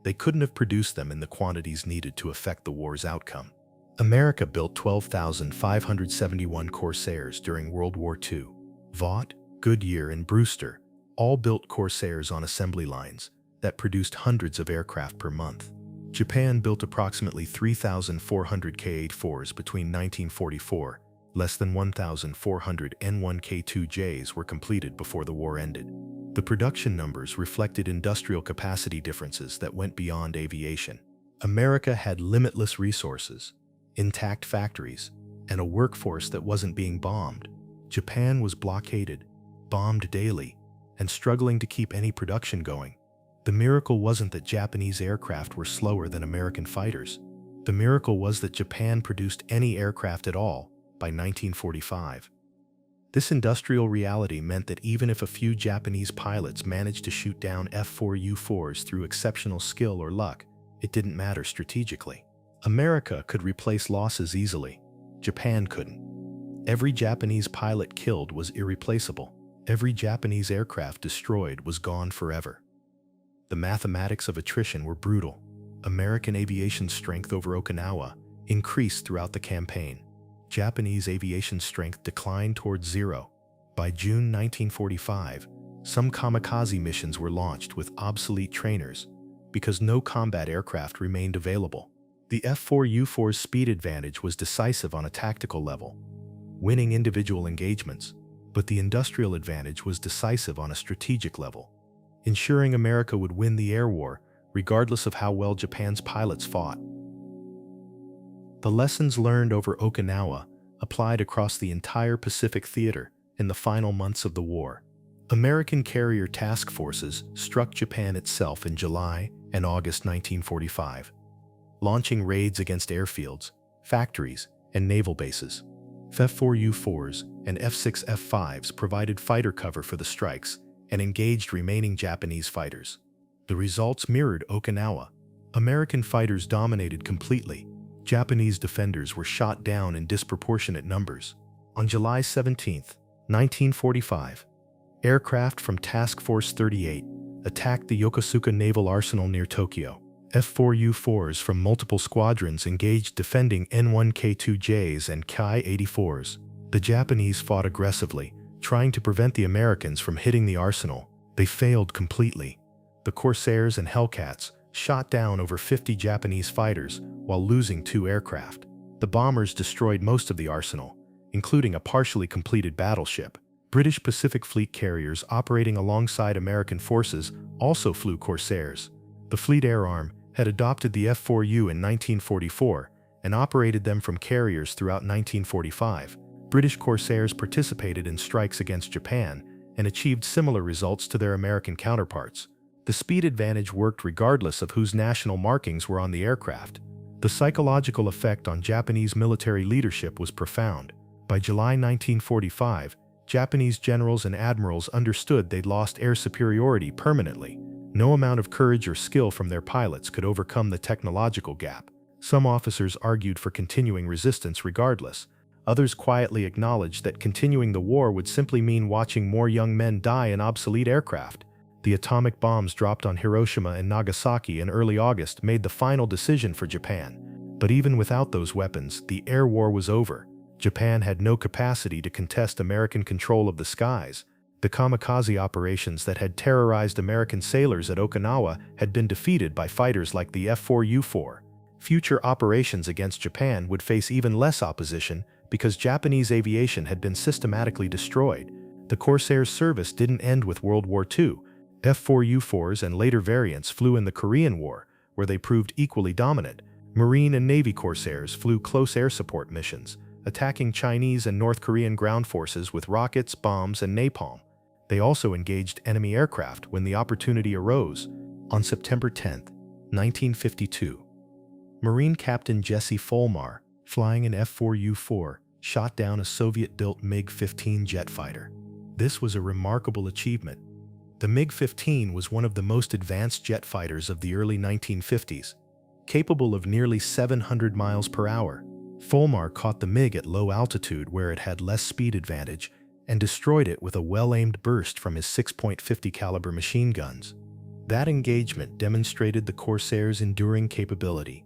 they couldn't have produced them in the quantities needed to affect the war's outcome. America built 12,571 Corsairs during World War II. Vought, Goodyear, and Brewster all built Corsairs on assembly lines that produced hundreds of aircraft per month. Japan built approximately 3,400 K-84s between 1944. Less than 1,400 N1 K-2Js were completed before the war ended. The production numbers reflected industrial capacity differences that went beyond aviation. America had limitless resources, intact factories, and a workforce that wasn't being bombed. Japan was blockaded, bombed daily, and struggling to keep any production going. The miracle wasn't that Japanese aircraft were slower than American fighters. The miracle was that Japan produced any aircraft at all by 1945. This industrial reality meant that even if a few Japanese pilots managed to shoot down F4U-fours through exceptional skill or luck, it didn't matter strategically. America could replace losses easily. Japan couldn't. Every Japanese pilot killed was irreplaceable. Every Japanese aircraft destroyed was gone forever. The mathematics of attrition were brutal. American aviation strength over Okinawa increased throughout the campaign. Japanese aviation strength declined towards zero. By June 1945, some kamikaze missions were launched with obsolete trainers because no combat aircraft remained available. The F4U-four's speed advantage was decisive on a tactical level, winning individual engagements, but the industrial advantage was decisive on a strategic level, ensuring America would win the air war regardless of how well Japan's pilots fought. The lessons learned over Okinawa applied across the entire Pacific theater in the final months of the war. American carrier task forces struck Japan itself in July and August 1945, launching raids against airfields, factories, and naval bases. F4U-fours and F6 F5s provided fighter cover for the strikes and engaged remaining Japanese fighters. The results mirrored Okinawa. American fighters dominated completely. Japanese defenders were shot down in disproportionate numbers. On July 17, 1945, aircraft from Task Force 38 attacked the Yokosuka Naval Arsenal near Tokyo. F4U-fours from multiple squadrons engaged defending N1K2Js and Ki-84s. The Japanese fought aggressively, trying to prevent the Americans from hitting the arsenal. They failed completely. The Corsairs and Hellcats shot down over 50 Japanese fighters while losing 2 aircraft. The bombers destroyed most of the arsenal, including a partially completed battleship. British Pacific Fleet carriers operating alongside American forces also flew Corsairs. The Fleet Air Arm had adopted the F4U in 1944 and operated them from carriers throughout 1945. British Corsairs participated in strikes against Japan and achieved similar results to their American counterparts. The speed advantage worked regardless of whose national markings were on the aircraft. The psychological effect on Japanese military leadership was profound. By July 1945, Japanese generals and admirals understood they'd lost air superiority permanently. No amount of courage or skill from their pilots could overcome the technological gap. Some officers argued for continuing resistance regardless. Others quietly acknowledged that continuing the war would simply mean watching more young men die in obsolete aircraft. The atomic bombs dropped on Hiroshima and Nagasaki in early August made the final decision for Japan. But even without those weapons, the air war was over. Japan had no capacity to contest American control of the skies. The kamikaze operations that had terrorized American sailors at Okinawa had been defeated by fighters like the F4U-four. Future operations against Japan would face even less opposition because Japanese aviation had been systematically destroyed. The Corsair's service didn't end with World War II. F4U-fours and later variants flew in the Korean War, where they proved equally dominant. Marine and Navy Corsairs flew close air support missions, attacking Chinese and North Korean ground forces with rockets, bombs, and napalm. They also engaged enemy aircraft when the opportunity arose. On September 10, 1952, Marine Captain Jesse Folmar, flying an F4U-four, shot down a Soviet-built MiG-15 jet fighter. This was a remarkable achievement. The MiG-15 was one of the most advanced jet fighters of the early 1950s, capable of nearly 700 miles per hour. Folmar caught the MiG at low altitude where it had less speed advantage and destroyed it with a well-aimed burst from his 6.50 caliber machine guns. That engagement demonstrated the Corsair's enduring capability.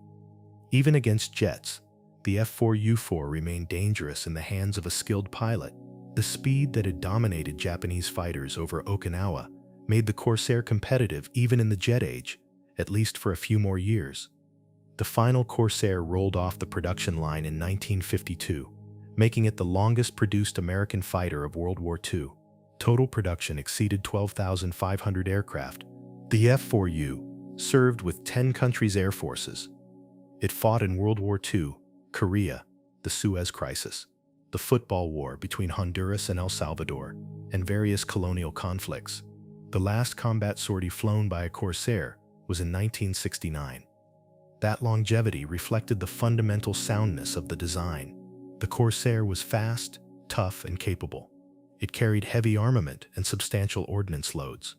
Even against jets, the F4U-four remained dangerous in the hands of a skilled pilot. The speed that had dominated Japanese fighters over Okinawa made the Corsair competitive even in the jet age, at least for a few more years. The final Corsair rolled off the production line in 1952, making it the longest produced American fighter of World War II. Total production exceeded 12,500 aircraft. The F4U served with 10 countries' air forces. It fought in World War II, Korea, the Suez Crisis, the football war between Honduras and El Salvador, and various colonial conflicts. The last combat sortie flown by a Corsair was in 1969. That longevity reflected the fundamental soundness of the design. The Corsair was fast, tough, and capable. It carried heavy armament and substantial ordnance loads.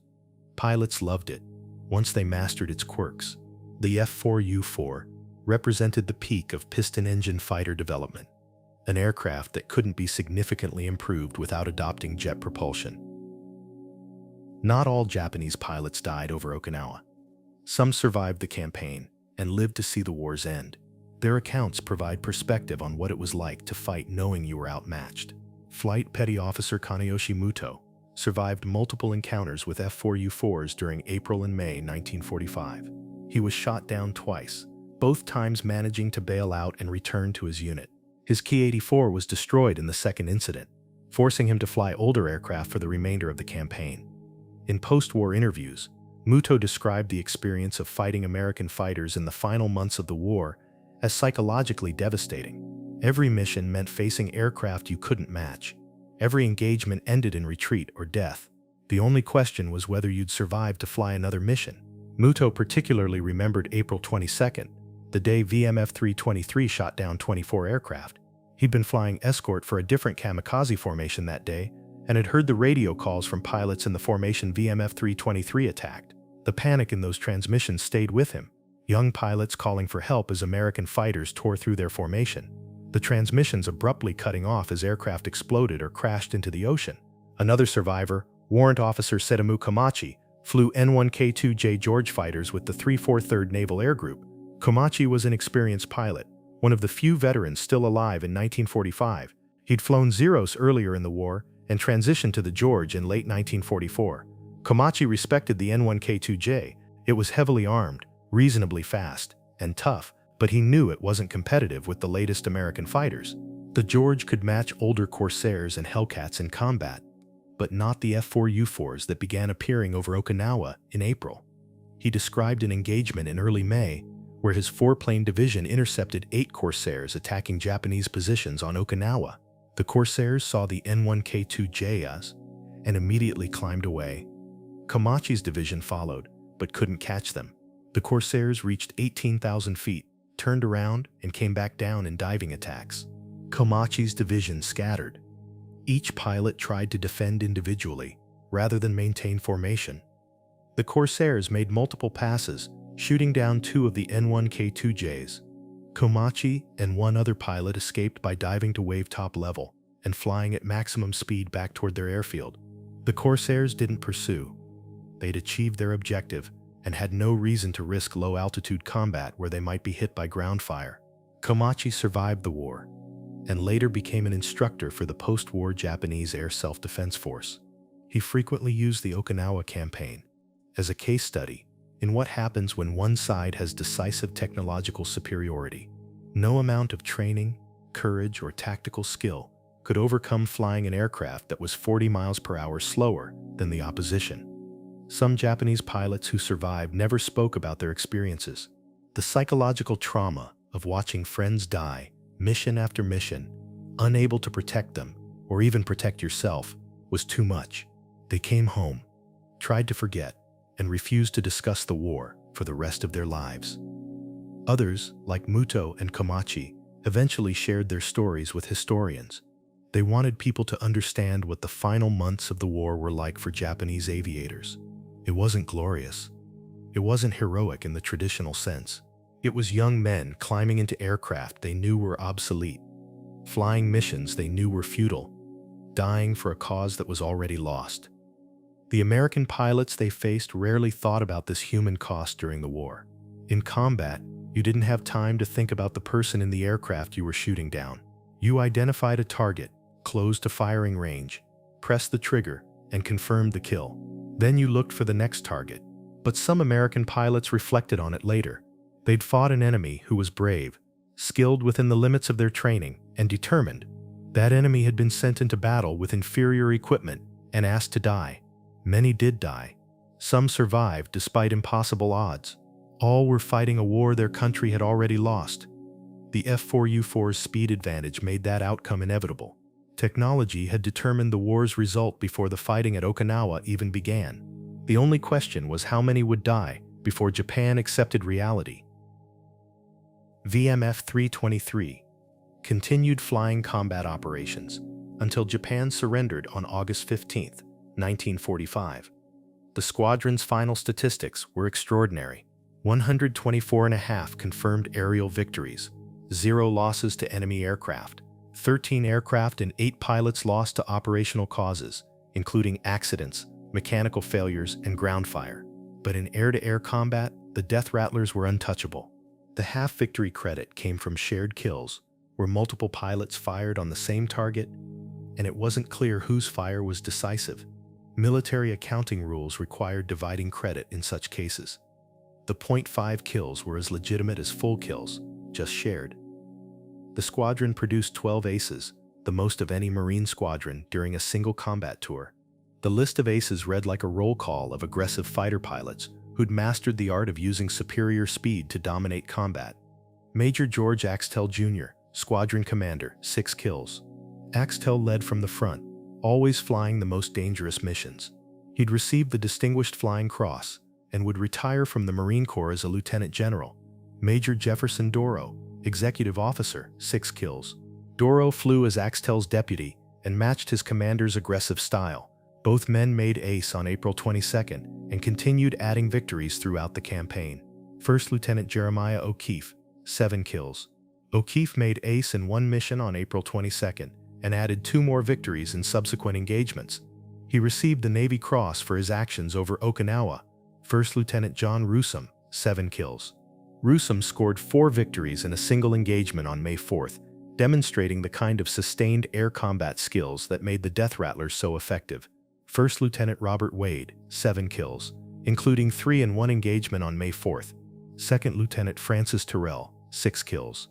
Pilots loved it, once they mastered its quirks. The F4U-four represented the peak of piston engine fighter development, an aircraft that couldn't be significantly improved without adopting jet propulsion. Not all Japanese pilots died over Okinawa. Some survived the campaign and lived to see the war's end. Their accounts provide perspective on what it was like to fight knowing you were outmatched. Flight Petty Officer Kaneyoshi Muto survived multiple encounters with F4U-fours during April and May 1945. He was shot down twice, both times managing to bail out and return to his unit. His Ki-84 was destroyed in the second incident, forcing him to fly older aircraft for the remainder of the campaign. In post-war interviews, Muto described the experience of fighting American fighters in the final months of the war as psychologically devastating. Every mission meant facing aircraft you couldn't match. Every engagement ended in retreat or death. The only question was whether you'd survive to fly another mission. Muto particularly remembered April 22nd, the day VMF-three-twenty-three shot down 24 aircraft. He'd been flying escort for a different kamikaze formation that day and had heard the radio calls from pilots in the formation VMF-three-twenty-three attacked. The panic in those transmissions stayed with him, young pilots calling for help as American fighters tore through their formation. The transmissions abruptly cutting off as aircraft exploded or crashed into the ocean. Another survivor, Warrant Officer Setamu Komachi, flew N1K2J George fighters with the 343rd Naval Air Group. Komachi was an experienced pilot, one of the few veterans still alive in 1945. He'd flown Zeros earlier in the war and transitioned to the George in late 1944. Komachi respected the N1K2J. It was heavily armed, reasonably fast, and tough, but he knew it wasn't competitive with the latest American fighters. The George could match older Corsairs and Hellcats in combat, but not the F4U-fours that began appearing over Okinawa in April. He described an engagement in early May where his four-plane division intercepted 8 Corsairs attacking Japanese positions on Okinawa. The Corsairs saw the N1K2Js and immediately climbed away. Komachi's division followed, but couldn't catch them. The Corsairs reached 18,000 feet, turned around, and came back down in diving attacks. Komachi's division scattered. Each pilot tried to defend individually, rather than maintain formation. The Corsairs made multiple passes, shooting down 2 of the N1K2Js. Komachi and 1 other pilot escaped by diving to wave-top level and flying at maximum speed back toward their airfield. The Corsairs didn't pursue. They'd achieved their objective and had no reason to risk low-altitude combat where they might be hit by ground fire. Komachi survived the war and later became an instructor for the post-war Japanese Air Self-Defense Force. He frequently used the Okinawa campaign as a case study in what happens when one side has decisive technological superiority. No amount of training, courage, or tactical skill could overcome flying an aircraft that was 40 miles per hour slower than the opposition. Some Japanese pilots who survived never spoke about their experiences. The psychological trauma of watching friends die, mission after mission, unable to protect them, or even protect yourself, was too much. They came home, tried to forget, and refused to discuss the war for the rest of their lives. Others, like Muto and Komachi, eventually shared their stories with historians. They wanted people to understand what the final months of the war were like for Japanese aviators. It wasn't glorious. It wasn't heroic in the traditional sense. It was young men climbing into aircraft they knew were obsolete, flying missions they knew were futile, dying for a cause that was already lost. The American pilots they faced rarely thought about this human cost during the war. In combat, you didn't have time to think about the person in the aircraft you were shooting down. You identified a target, closed to firing range, pressed the trigger, and confirmed the kill. Then you looked for the next target. But some American pilots reflected on it later. They'd fought an enemy who was brave, skilled within the limits of their training, and determined. That enemy had been sent into battle with inferior equipment and asked to die. Many did die. Some survived despite impossible odds. All were fighting a war their country had already lost. The F4U-four's speed advantage made that outcome inevitable. Technology had determined the war's result before the fighting at Okinawa even began. The only question was how many would die before Japan accepted reality. VMF-three-23 continued flying combat operations until Japan surrendered on August 15, 1945. The squadron's final statistics were extraordinary. 124.5 confirmed aerial victories, 0 losses to enemy aircraft, 13 aircraft and 8 pilots lost to operational causes, including accidents, mechanical failures, and ground fire. But in air-to-air combat, the Death Rattlers were untouchable. The half-victory credit came from shared kills, where multiple pilots fired on the same target, and it wasn't clear whose fire was decisive. Military accounting rules required dividing credit in such cases. The .5 kills were as legitimate as full kills, just shared. The squadron produced 12 aces, the most of any Marine squadron during a single combat tour. The list of aces read like a roll call of aggressive fighter pilots who'd mastered the art of using superior speed to dominate combat. Major George Axtell Jr., Squadron Commander, 6 kills. Axtell led from the front, always flying the most dangerous missions. He'd received the Distinguished Flying Cross and would retire from the Marine Corps as a lieutenant general. Major Jefferson Doro, Executive Officer, 6 kills. Doro flew as Axtell's deputy and matched his commander's aggressive style. Both men made ace on April 22nd and continued adding victories throughout the campaign. First Lieutenant Jeremiah O'Keefe, 7 kills. O'Keefe made ace in one mission on April 22nd and added 2 more victories in subsequent engagements. He received the Navy Cross for his actions over Okinawa. First Lieutenant John Russom, 7 kills. Russom scored 4 victories in a single engagement on May 4th, demonstrating the kind of sustained air combat skills that made the Death Rattlers so effective. First Lieutenant Robert Wade, 7 kills, including 3 in one engagement on May 4th. Second Lieutenant Francis Terrell, 6 kills.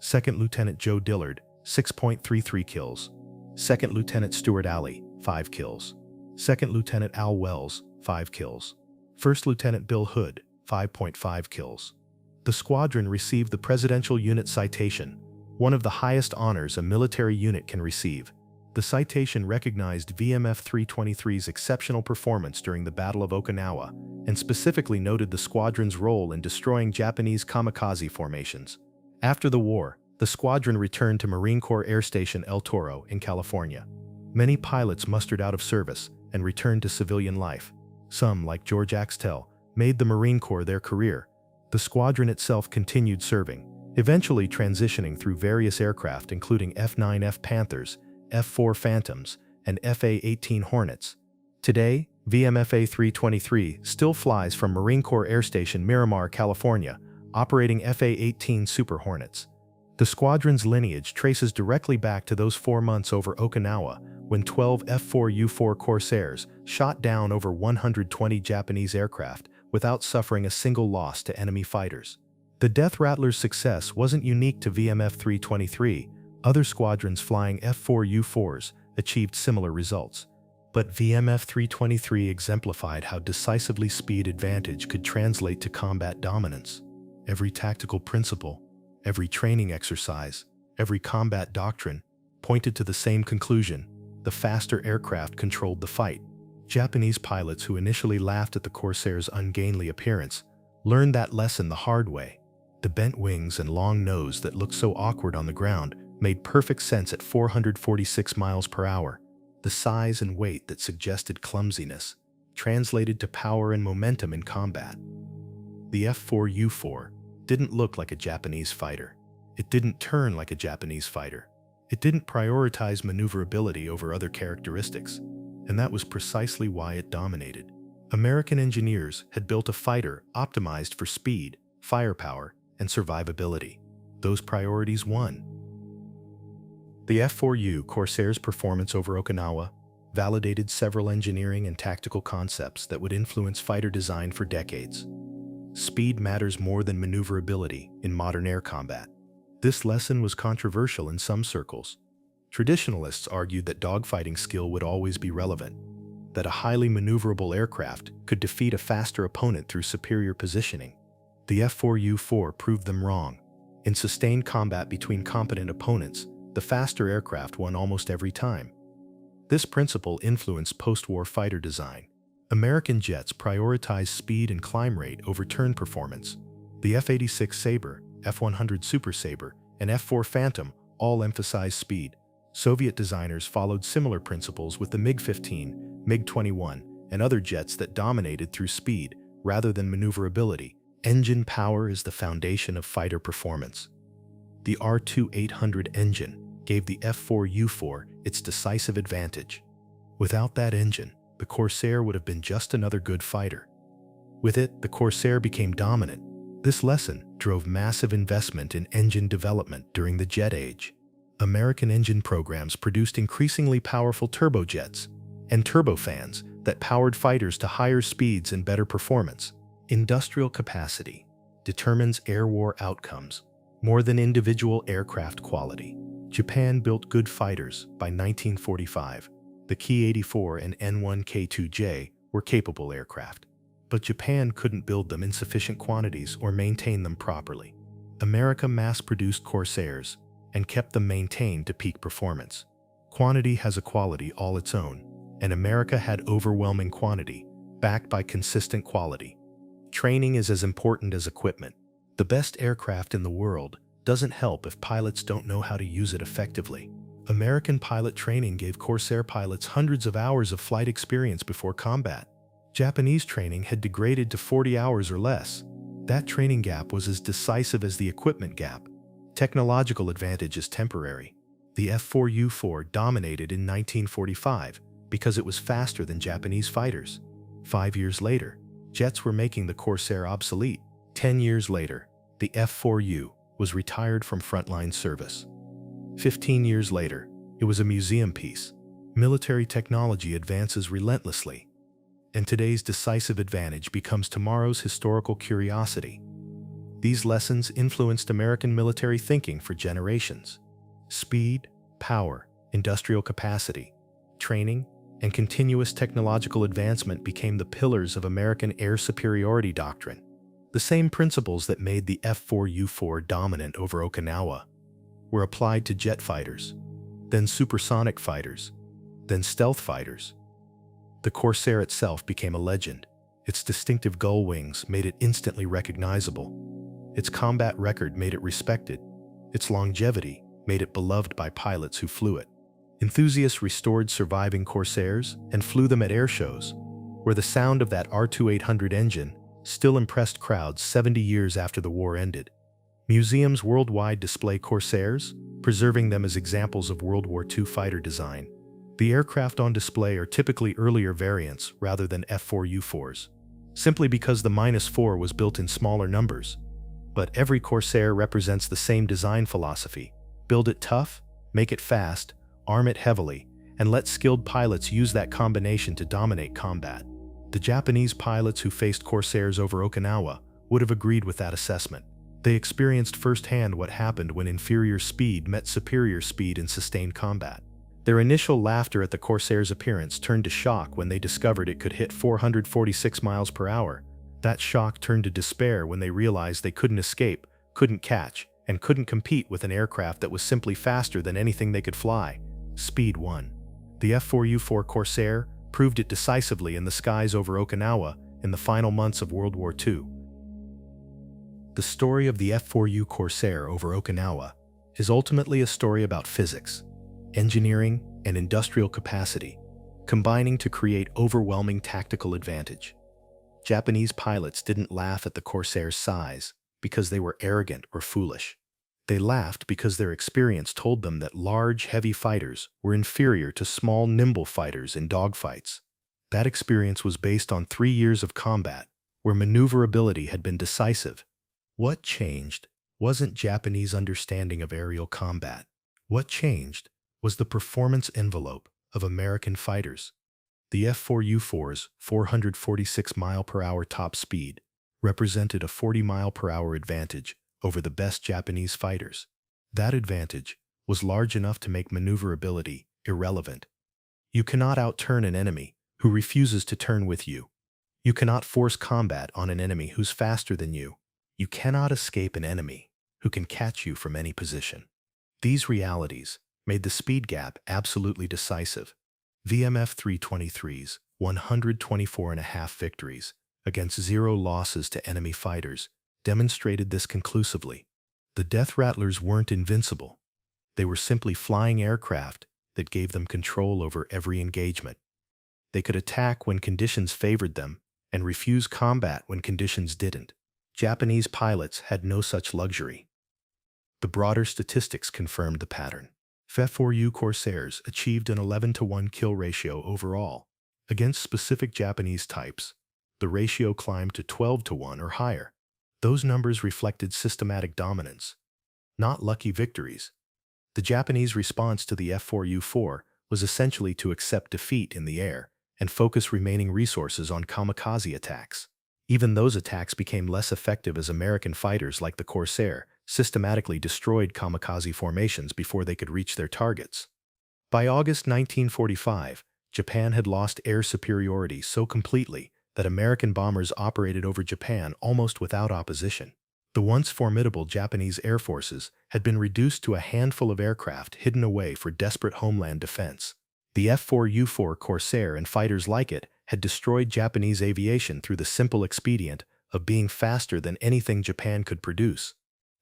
Second Lieutenant Joe Dillard, 6.33 kills. Second Lieutenant Stuart Alley, 5 kills. Second Lieutenant Al Wells, 5 kills. First Lieutenant Bill Hood, 5.5 kills. The squadron received the Presidential Unit Citation, one of the highest honors a military unit can receive. The citation recognized VMF-three-twenty-three's exceptional performance during the Battle of Okinawa and specifically noted the squadron's role in destroying Japanese kamikaze formations. After the war, the squadron returned to Marine Corps Air Station El Toro in California. Many pilots mustered out of service and returned to civilian life. Some, like George Axtell, made the Marine Corps their career. The squadron itself continued serving, eventually transitioning through various aircraft including F-9F Panthers, F-4 Phantoms, and FA-18 Hornets. Today, VMF-three-twenty-three still flies from Marine Corps Air Station Miramar, California, operating FA-18 Super Hornets. The squadron's lineage traces directly back to those 4 months over Okinawa when 12 F4U-four Corsairs shot down over 120 Japanese aircraft without suffering a single loss to enemy fighters. The Death Rattlers' success wasn't unique to VMF-three-twenty-three. Other squadrons flying F4U-fours achieved similar results. But VMF-three-twenty-three exemplified how decisively speed advantage could translate to combat dominance. Every tactical principle, every training exercise, every combat doctrine pointed to the same conclusion: the faster aircraft controlled the fight. Japanese pilots who initially laughed at the Corsair's ungainly appearance learned that lesson the hard way. The bent wings and long nose that looked so awkward on the ground made perfect sense at 446 miles per hour. The size and weight that suggested clumsiness translated to power and momentum in combat. The F4U-four didn't look like a Japanese fighter. It didn't turn like a Japanese fighter. It didn't prioritize maneuverability over other characteristics, and that was precisely why it dominated. American engineers had built a fighter optimized for speed, firepower, and survivability. Those priorities won. The F4U Corsair's performance over Okinawa validated several engineering and tactical concepts that would influence fighter design for decades. Speed matters more than maneuverability in modern air combat. This lesson was controversial in some circles. Traditionalists argued that dogfighting skill would always be relevant, that a highly maneuverable aircraft could defeat a faster opponent through superior positioning. The F4U-four proved them wrong. In sustained combat between competent opponents, the faster aircraft won almost every time. This principle influenced post-war fighter design. American jets prioritized speed and climb rate over turn performance. The F-86 Sabre, F-100 Super Sabre, and F-4 Phantom all emphasized speed. Soviet designers followed similar principles with the MiG-15, MiG-21, and other jets that dominated through speed rather than maneuverability. Engine power is the foundation of fighter performance. The R-2800 engine gave the F4U-four its decisive advantage. Without that engine, the Corsair would have been just another good fighter. With it, the Corsair became dominant. This lesson drove massive investment in engine development during the jet age. American engine programs produced increasingly powerful turbojets and turbofans that powered fighters to higher speeds and better performance. Industrial capacity determines air war outcomes more than individual aircraft quality. Japan built good fighters by 1945. The Ki-84 and N-1K2J were capable aircraft, but Japan couldn't build them in sufficient quantities or maintain them properly. America mass-produced Corsairs and kept them maintained to peak performance. Quantity has a quality all its own, and America had overwhelming quantity, backed by consistent quality. Training is as important as equipment. The best aircraft in the world doesn't help if pilots don't know how to use it effectively. American pilot training gave Corsair pilots hundreds of hours of flight experience before combat. Japanese training had degraded to 40 hours or less. That training gap was as decisive as the equipment gap. Technological advantage is temporary. The F4U-four dominated in 1945 because it was faster than Japanese fighters. 5 years later, jets were making the Corsair obsolete. 10 years later, the F4U was retired from frontline service. 15 years later, it was a museum piece. Military technology advances relentlessly, and today's decisive advantage becomes tomorrow's historical curiosity. These lessons influenced American military thinking for generations. Speed, power, industrial capacity, training, and continuous technological advancement became the pillars of American air superiority doctrine. The same principles that made the F4U-four dominant over Okinawa were applied to jet fighters, then supersonic fighters, then stealth fighters. The Corsair itself became a legend. Its distinctive gull wings made it instantly recognizable. Its combat record made it respected. Its longevity made it beloved by pilots who flew it. Enthusiasts restored surviving Corsairs and flew them at air shows, where the sound of that R-2800 engine still impressed crowds 70 years after the war ended. Museums worldwide display Corsairs, preserving them as examples of World War II fighter design. The aircraft on display are typically earlier variants rather than F4U-fours, simply because the -4 was built in smaller numbers. But every Corsair represents the same design philosophy: build it tough, make it fast, arm it heavily, and let skilled pilots use that combination to dominate combat. The Japanese pilots who faced Corsairs over Okinawa would have agreed with that assessment. They experienced firsthand what happened when inferior speed met superior speed in sustained combat. Their initial laughter at the Corsair's appearance turned to shock when they discovered it could hit 446 miles per hour. That shock turned to despair when they realized they couldn't escape, couldn't catch, and couldn't compete with an aircraft that was simply faster than anything they could fly. Speed won. The F4U-four Corsair proved it decisively in the skies over Okinawa in the final months of World War II. The story of the F4U Corsair over Okinawa is ultimately a story about physics, engineering, and industrial capacity, combining to create overwhelming tactical advantage. Japanese pilots didn't laugh at the Corsair's size because they were arrogant or foolish. They laughed because their experience told them that large, heavy fighters were inferior to small, nimble fighters in dogfights. That experience was based on 3 years of combat, where maneuverability had been decisive. What changed wasn't Japanese understanding of aerial combat. What changed was the performance envelope of American fighters. The F4U-four's 446 mile-per-hour top speed represented a 40 mile-per-hour advantage over the best Japanese fighters. That advantage was large enough to make maneuverability irrelevant. You cannot outturn an enemy who refuses to turn with you. You cannot force combat on an enemy who's faster than you. You cannot escape an enemy who can catch you from any position. These realities made the speed gap absolutely decisive. VMF-323's 124.5 victories against 0 losses to enemy fighters demonstrated this conclusively. The Death Rattlers weren't invincible. They were simply flying aircraft that gave them control over every engagement. They could attack when conditions favored them and refuse combat when conditions didn't. Japanese pilots had no such luxury. The broader statistics confirmed the pattern. F4U Corsairs achieved an 11-to-1 kill ratio overall. Against specific Japanese types, the ratio climbed to 12-to-1 or higher. Those numbers reflected systematic dominance, not lucky victories. The Japanese response to the F4U-four was essentially to accept defeat in the air and focus remaining resources on kamikaze attacks. Even those attacks became less effective as American fighters like the Corsair systematically destroyed kamikaze formations before they could reach their targets. By August 1945, Japan had lost air superiority so completely that American bombers operated over Japan almost without opposition. The once formidable Japanese air forces had been reduced to a handful of aircraft hidden away for desperate homeland defense. The F4U-four Corsair and fighters like it had destroyed Japanese aviation through the simple expedient of being faster than anything Japan could produce.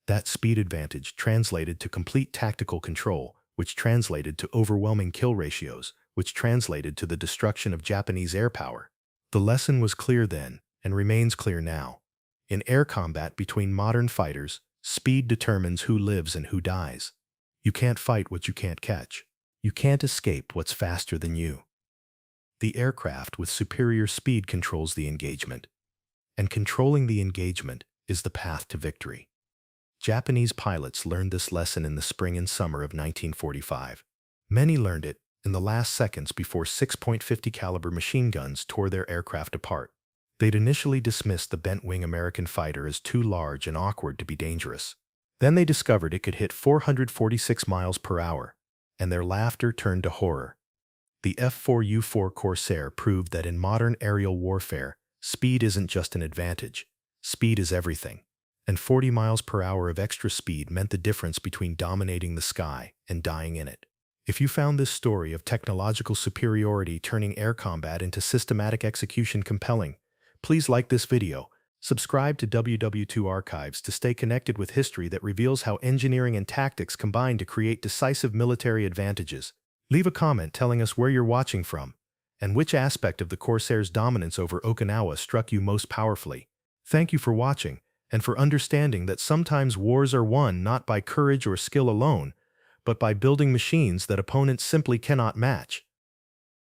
That speed advantage translated to complete tactical control, which translated to overwhelming kill ratios, which translated to the destruction of Japanese air power. The lesson was clear then, and remains clear now. In air combat between modern fighters, speed determines who lives and who dies. You can't fight what you can't catch. You can't escape what's faster than you. The aircraft with superior speed controls the engagement, and controlling the engagement is the path to victory. Japanese pilots learned this lesson in the spring and summer of 1945. Many learned it in the last seconds before 6.50 caliber machine guns tore their aircraft apart. They'd initially dismissed the bent-wing American fighter as too large and awkward to be dangerous. Then they discovered it could hit 446 miles per hour, and their laughter turned to horror. The F4U-four Corsair proved that in modern aerial warfare, speed isn't just an advantage. Speed is everything. And 40 miles per hour of extra speed meant the difference between dominating the sky and dying in it. If you found this story of technological superiority turning air combat into systematic execution compelling, please like this video, subscribe to WWII Archives to stay connected with history that reveals how engineering and tactics combine to create decisive military advantages. Leave a comment telling us where you're watching from, and which aspect of the Corsair's dominance over Okinawa struck you most powerfully. Thank you for watching, and for understanding that sometimes wars are won not by courage or skill alone, but by building machines that opponents simply cannot match.